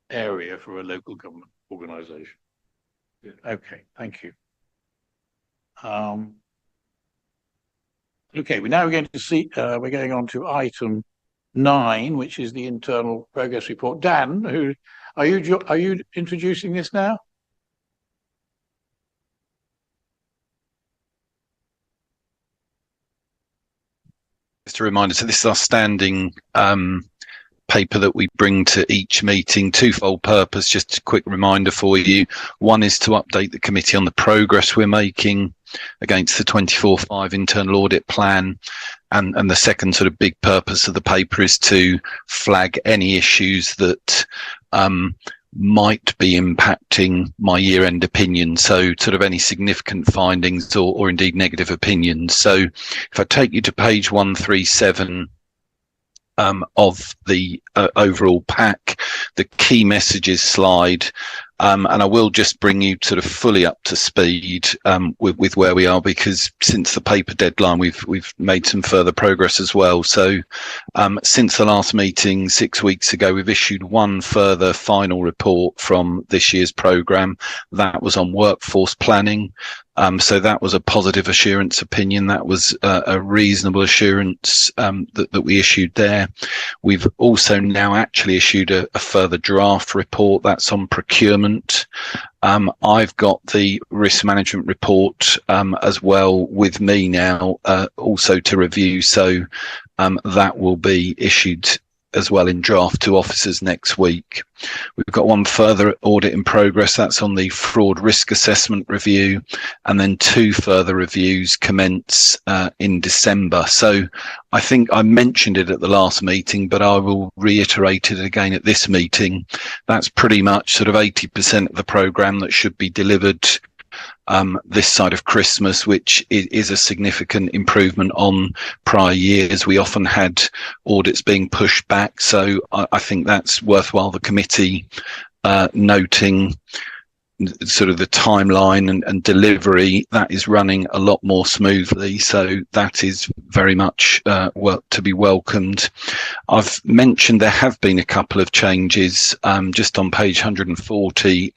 area for a local government organisation. Yeah. Okay, thank you. Okay, we're now going to see. We're going on to item 9, which is the internal progress report. Dan, are you introducing this now? Just a reminder, so this is our standing paper that we bring to each meeting, twofold purpose. Just a quick reminder for you. One is to update the committee on the progress we're making against the 24/5 internal audit plan. And the second sort of big purpose of the paper is to flag any issues that might be impacting my year-end opinion. So sort of any significant findings or indeed negative opinions. So if I take you to page 137 of the overall pack, the key messages slide, and I will just bring you sort of fully up to speed with where we are, because since the paper deadline we've made some further progress as well. So since the last meeting 6 weeks ago, we've issued one further final report from this year's programme. That was on workforce planning. So that was a positive assurance opinion. That was a reasonable assurance that we issued there. We've also now actually issued a further draft report that's on procurement. I've got the risk management report as well with me now, also to review. So that will be issued as well in draft to officers next week. We've got one further audit in progress. That's on the fraud risk assessment review, and then two further reviews commence in December. So I think I mentioned it at the last meeting, but I will reiterate it again at this meeting. That's pretty much sort of 80% of the programme that should be delivered this side of Christmas, which is a significant improvement on prior years. We often had audits being pushed back, so I think that's worthwhile the committee noting sort of the timeline and delivery. That is running a lot more smoothly, so that is very much to be welcomed. I've mentioned there have been a couple of changes just on page 140.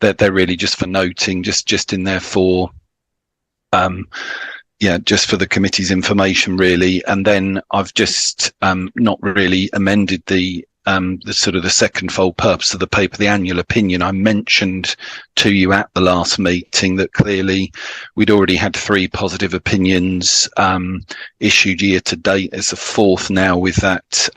They're really just for noting, just in there for just for the committee's information really. And then I've just not really amended the sort of the second fold purpose of the paper, the annual opinion. I mentioned to you at the last meeting that clearly we'd already had 3 positive opinions issued year to date. It's a 4th now with that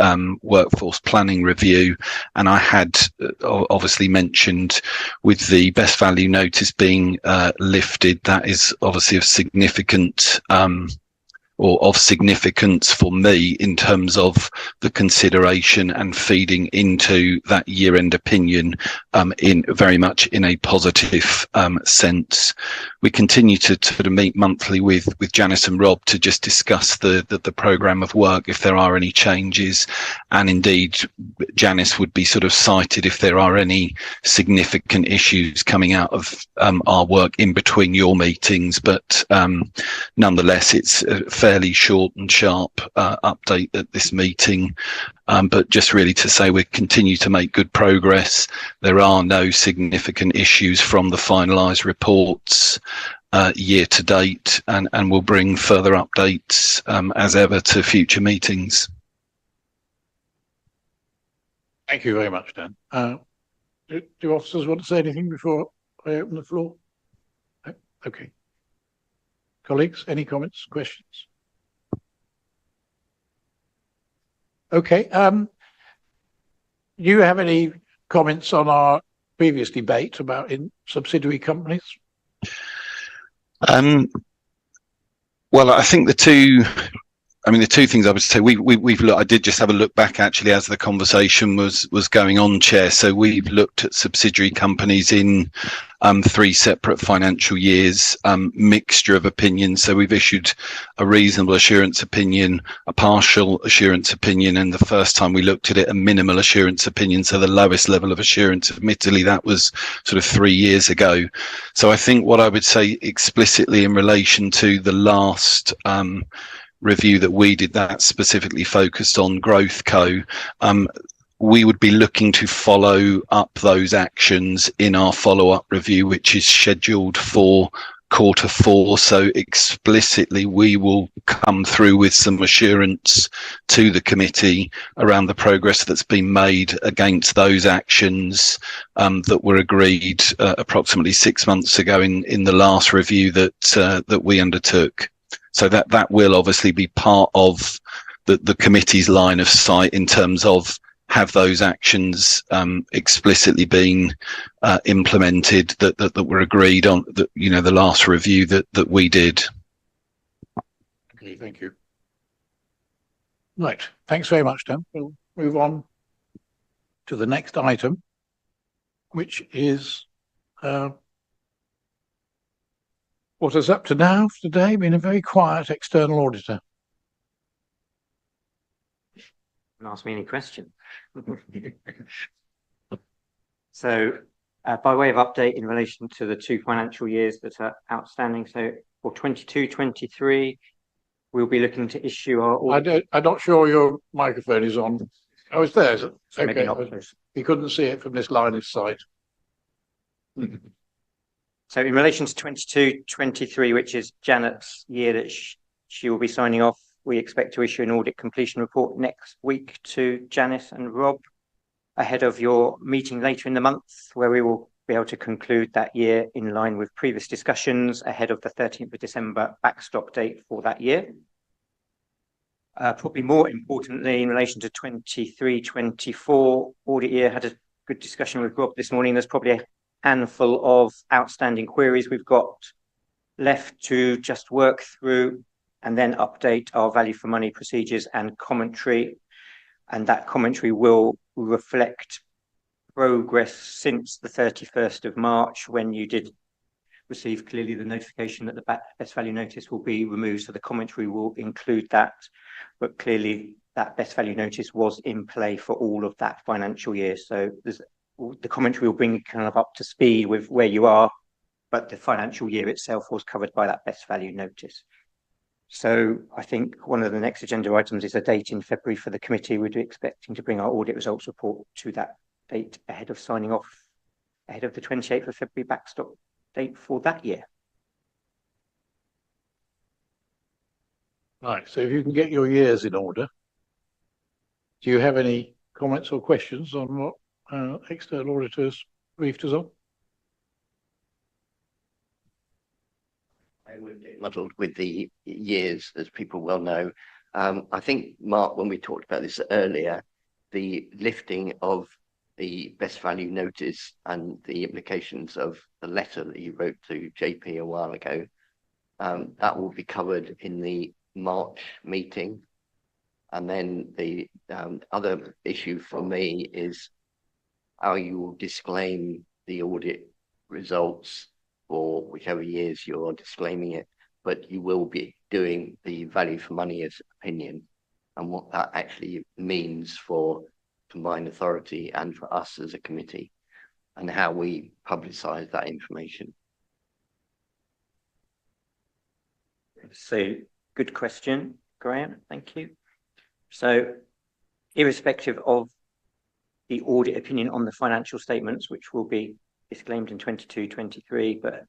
workforce planning review, and I had obviously mentioned with the best value notice being lifted, that is obviously of significant or of significance for me in terms of the consideration and feeding into that year-end opinion in very much in a positive sense. We continue to sort of meet monthly with Janice and Rob to just discuss the programme of work if there are any changes, and indeed Janice would be sort of cited if there are any significant issues coming out of our work in between your meetings. But nonetheless, it's fairly short and sharp update at this meeting, but just really to say we continue to make good progress. There are no significant issues from the finalised reports year to date, and we'll bring further updates as ever to future meetings. Thank you very much, Dan. Do officers want to say anything before I open the floor? No? Okay. Colleagues, any comments, questions? Okay. You have any comments on our previous debate about in subsidiary companies? Well, I think the two things I would say, we've looked, I did just have a look back actually as the conversation was going on, Chair. So we've looked at subsidiary companies in 3 separate financial years, mixture of opinions. So we've issued a reasonable assurance opinion, a partial assurance opinion, and the first time we looked at it, a minimal assurance opinion. So the lowest level of assurance, admittedly, that was sort of 3 years ago. So I think what I would say explicitly in relation to the last review that we did, that specifically focused on Growth Co, we would be looking to follow up those actions in our follow-up review, which is scheduled for Q4. So explicitly we will come through with some assurance to the committee around the progress that's been made against those actions that were agreed approximately 6 months ago in the last review that we undertook. So that will obviously be part of the committee's line of sight in terms of have those actions explicitly been implemented that were agreed on, that, you know, the last review that we did. Okay, thank you. Right, thanks very much, Dan. We'll move on to the next item, which is what has up to now today been a very quiet external auditor. Don't ask me any questions. So, by way of update in relation to the 2 financial years that are outstanding, so for 22-23, we'll be looking to issue our. I'm not sure your microphone is on. Oh, it's there. Is it? Maybe Okay. not. You couldn't see it from this line of sight. So in relation to 22-23, which is Janet's year that she will be signing off, we expect to issue an audit completion report next week to Janice and Rob ahead of your meeting later in the month, where we will be able to conclude that year in line with previous discussions ahead of the 13th of December backstop date for that year. Probably more importantly, in relation to 23-24 audit year, had a good discussion with Rob this morning. There's probably a handful of outstanding queries we've got left to just work through and then update our value for money procedures and commentary. And that commentary will reflect progress since the 31st of March, when you did receive clearly the notification that the best value notice will be removed. So the commentary will include that, but clearly that best value notice was in play for all of that financial year. So the commentary will bring you kind of up to speed with where you are, but the financial year itself was covered by that best value notice. So I think one of the next agenda items is a date in February for the committee. We'd be expecting to bring our audit results report to that date ahead of signing off, ahead of the 28th of February backstop date for that year. Right, so if you can get your years in order, do you have any comments or questions on what external auditors briefed us on? I would get muddled with the years, as people well know. I think, Mark, when we talked about this earlier, the lifting of the best value notice and the implications of the letter that you wrote to JP a while ago, that will be covered in the March meeting. And then the other issue for me is how you will disclaim the audit results for whichever years you're disclaiming it, but you will be doing the value for money as opinion and what that actually means for combined authority and for us as a committee and how we publicise that information. So good question, Graham. Thank you. So irrespective of the audit opinion on the financial statements, which will be disclaimed in 22-23, but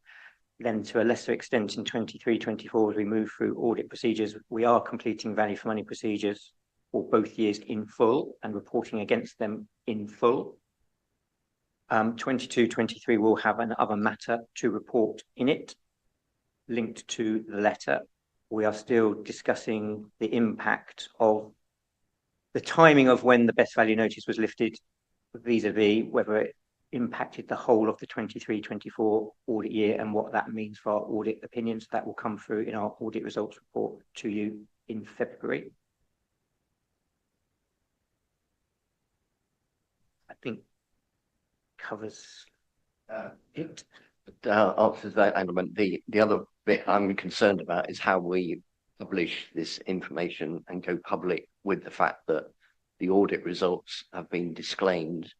then to a lesser extent in 23-24, as we move through audit procedures, we are completing value for money procedures for both years in full and reporting against them in full. 22-23 will have another matter to report in it, linked to the letter. We are still discussing the impact of the timing of when the best value notice was lifted vis-a-vis whether it impacted the whole of the 23-24 audit year and what that means for our audit opinions. That will come through in our audit results report to you in February. I think covers it. Answers that element. The other bit I'm concerned about is how we publish this information and go public with the fact that the audit results have been disclaimed,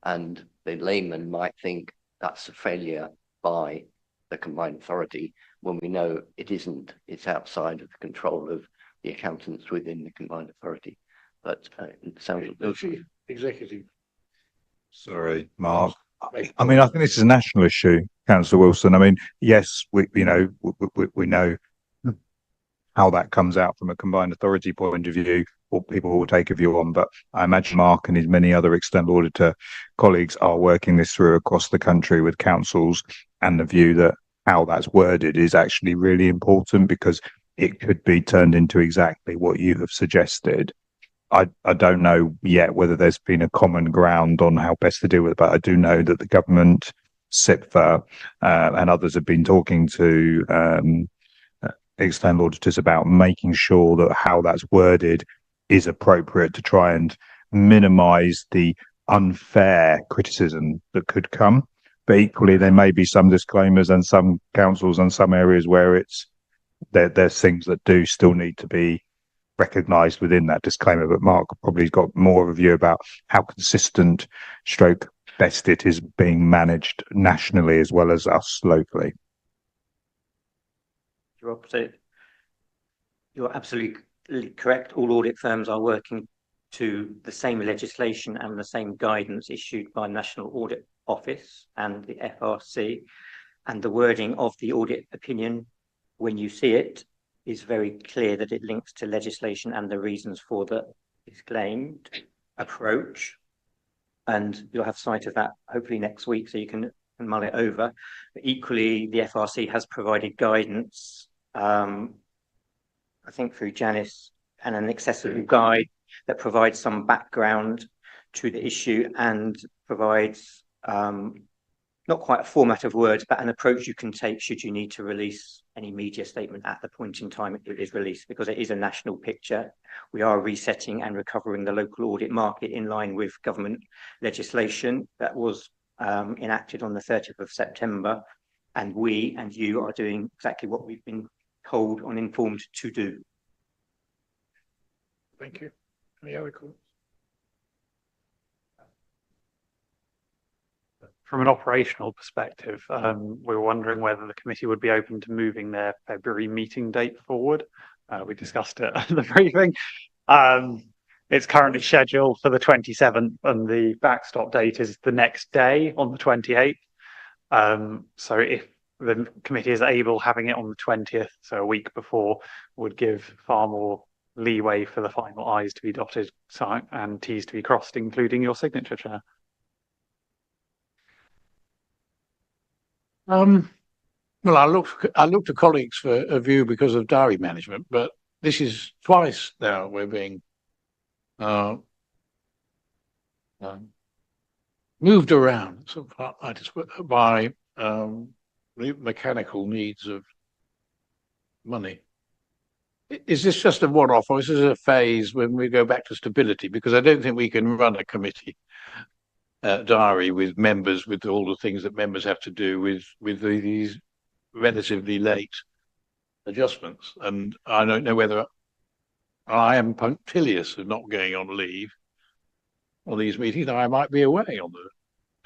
and the layman might think that's a failure by the combined authority when we know it isn't. It's outside of the control of the accountants within the combined authority. But it sounds Chief Executive. Sorry, Mark. I mean, I think this is a national issue, Councillor Wilson. I mean, yes, we know how that comes out from a combined authority point of view, what people will take a view on. But I imagine Mark and his many other external auditor colleagues are working this through across the country with councils, and the view that how that's worded is actually really important, because it could be turned into exactly what you have suggested. I don't know yet whether there's been a common ground on how best to deal with it, but I do know that the government, SIPFA, and others have been talking to external auditors about making sure that how that's worded is appropriate to try and minimise the unfair criticism that could come. But equally, there may be some disclaimers and some councils and some areas where there's things that do still need to be recognised within that disclaimer. But Mark probably got more of a view about how consistent stroke best it is being managed nationally as well as us locally. You're absolutely correct. All audit firms are working to the same legislation and the same guidance issued by National Audit Office and the FRC, and the wording of the audit opinion, when you see it, is very clear that it links to legislation and the reasons for the disclaimed approach. And you'll have sight of that hopefully next week, so you can mull it over. But equally, the FRC has provided guidance, I think through Janice, and an accessible guide that provides some background to the issue and provides not quite a format of words, but an approach you can take should you need to release any media statement at the point in time it is released, because it is a national picture. We are resetting and recovering the local audit market in line with government legislation that was enacted on the 30th of September. And we and you are doing exactly what we've been told and informed to do. Thank you. Any other comments? From an operational perspective, we were wondering whether the committee would be open to moving their February meeting date forward. We discussed it at the briefing. It's currently scheduled for the 27th, and the backstop date is the next day on the 28th. So if the committee is able, having it on the 20th, so a week before, would give far more leeway for the final I's to be dotted and T's to be crossed, including your signature, Chair. Well, I look to colleagues for a view because of diary management, but this is twice now we're being moved around by mechanical needs of money. Is this just a one-off, or is this a phase when we go back to stability? Because I don't think we can run a committee diary with members, with all the things that members have to do with these relatively late adjustments. And I don't know whether I am punctilious of not going on leave on these meetings. I might be away on the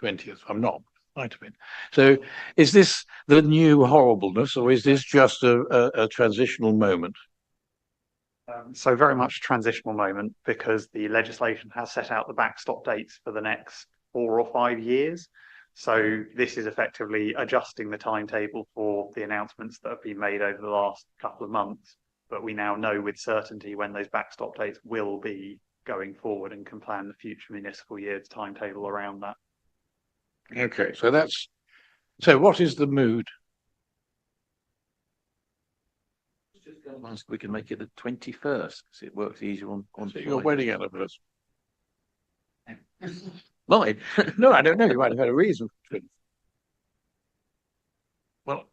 20th. I'm not. Might have been. So is this the new horribleness, or is this just a transitional moment? So very much transitional moment, because the legislation has set out the backstop dates for the next 4 or 5 years. So this is effectively adjusting the timetable for the announcements that have been made over the last couple of months. But we now know with certainty when those backstop dates will be going forward, and can plan the future municipal year's timetable around that. Okay, so what is the mood? We can make it the 21st because it works easier on Your wedding anniversary. Mine? No, I don't know. You might have had a reason for it. Well,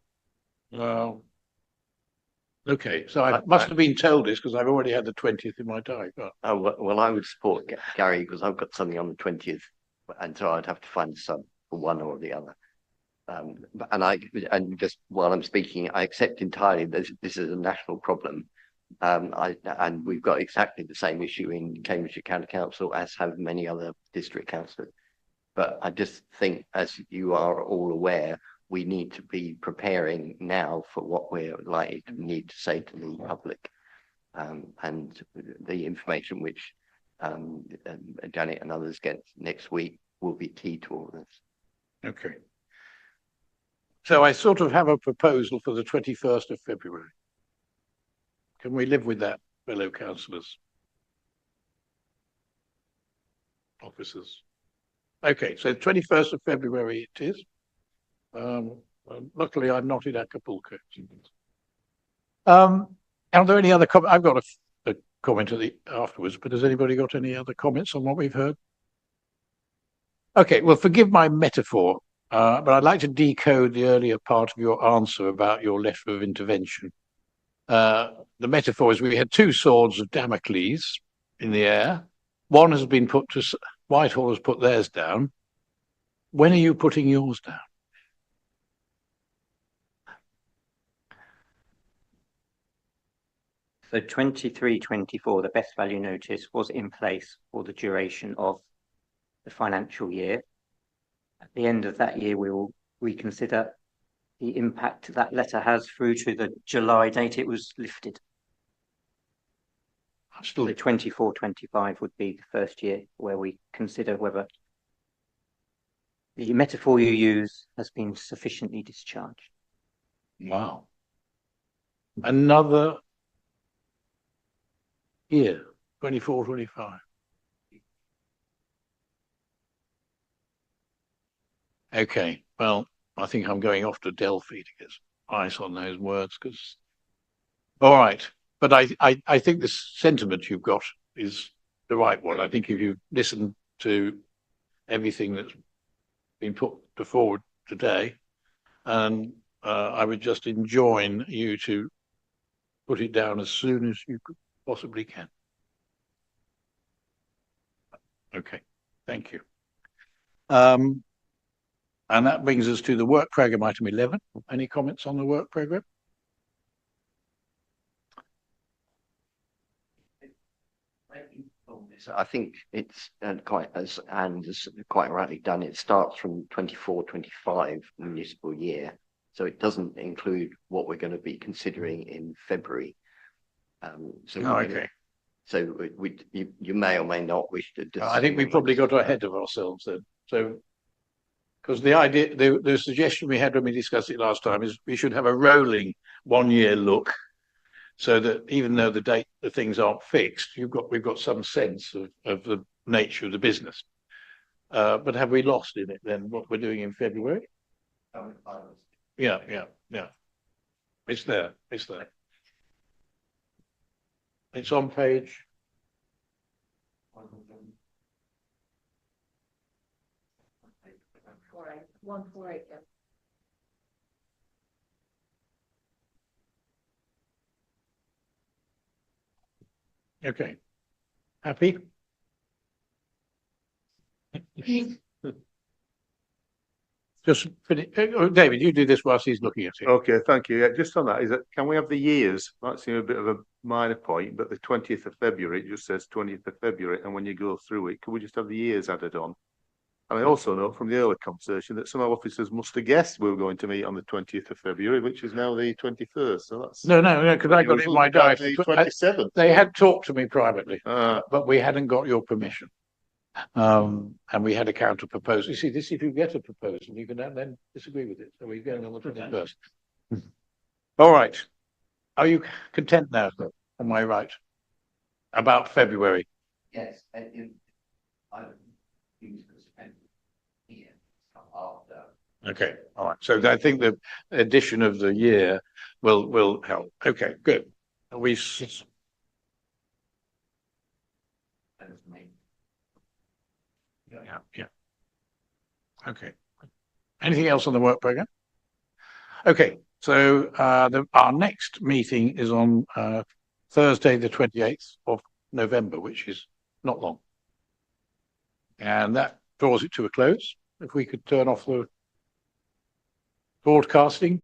okay. So I must have been told this because I've already had the 20th in my diary. Oh, well, I would support Gary because I've got something on the 20th, and so I'd have to find a sub for one or the other. And just while I'm speaking, I accept entirely that this is a national problem. And we've got exactly the same issue in Cambridgeshire County Council as have many other district councillors. But I just think, as you are all aware, we need to be preparing now for what we're likely to need to say to the public. And the information which Janet and others get next week will be key to all this. Okay. So I sort of have a proposal for the 21st of February. Can we live with that, fellow councillors? Officers. Okay, so 21st of February it is. Luckily I'm not in Acapulco. Are there any other comments? I've got a comment at the afterwards, but has anybody got any other comments on what we've heard? Okay, well, forgive my metaphor, but I'd like to decode the earlier part of your answer about your letter of intervention. The metaphor is we had two swords of Damocles in the air. One has been put to, Whitehall has put theirs down. When are you putting yours down? So 23-24, the best value notice was in place for the duration of the financial year. At the end of that year, we will reconsider the impact that letter has through to the July date it was lifted. So 24-25 would be the first year where we consider whether the metaphor you use has been sufficiently discharged. Wow. Another year, 24-25. Okay, well, I think I'm going off to Delphi to get some ice on those words, because all right. But I think the sentiment you've got is the right one. I think if you listen to everything that's been put forward today, and I would just enjoin you to put it down as soon as you possibly can. Okay, thank you. And that brings us to the work programme item 11. Any comments on the work programme? I think it's quite, as Anne has quite rightly done, it starts from 24-25 municipal year. So it doesn't include what we're going to be considering in February. You may or may not wish to. I think we probably got ahead of ourselves then. So, because the idea, the suggestion we had when we discussed it last time is we should have a rolling 1 year look, so that even though the things aren't fixed, we've got some sense of the nature of the business. But have we lost in it then what we're doing in February? Yeah. It's there. It's on page. Okay. Happy? Just finish. David, you do this whilst he's looking at it. Okay, thank you. Yeah, just on that, can we have the years? Might seem a bit of a minor point, but the 20th of February, it just says 20th of February, and when you go through it, could we just have the years added on? And I also know from the earlier conversation that some officers must have guessed we were going to meet on the 20th of February, which is now the 21st. So that's no, because I got it in my diary. 27th. They had talked to me privately, but we hadn't got your permission. And we had a counter proposal. You see, if you get a proposal, you can then disagree with it. So we're going on the 21st. All right. Are you content now? Am I right? About February? Yes. After. Okay. All right. So I think the addition of the year will help. Okay, good. Yeah. Okay. Anything else on the work programme? Okay. So our next meeting is on Thursday, the 28th of November, which is not long. And that draws it to a close. If we could turn off the broadcasting.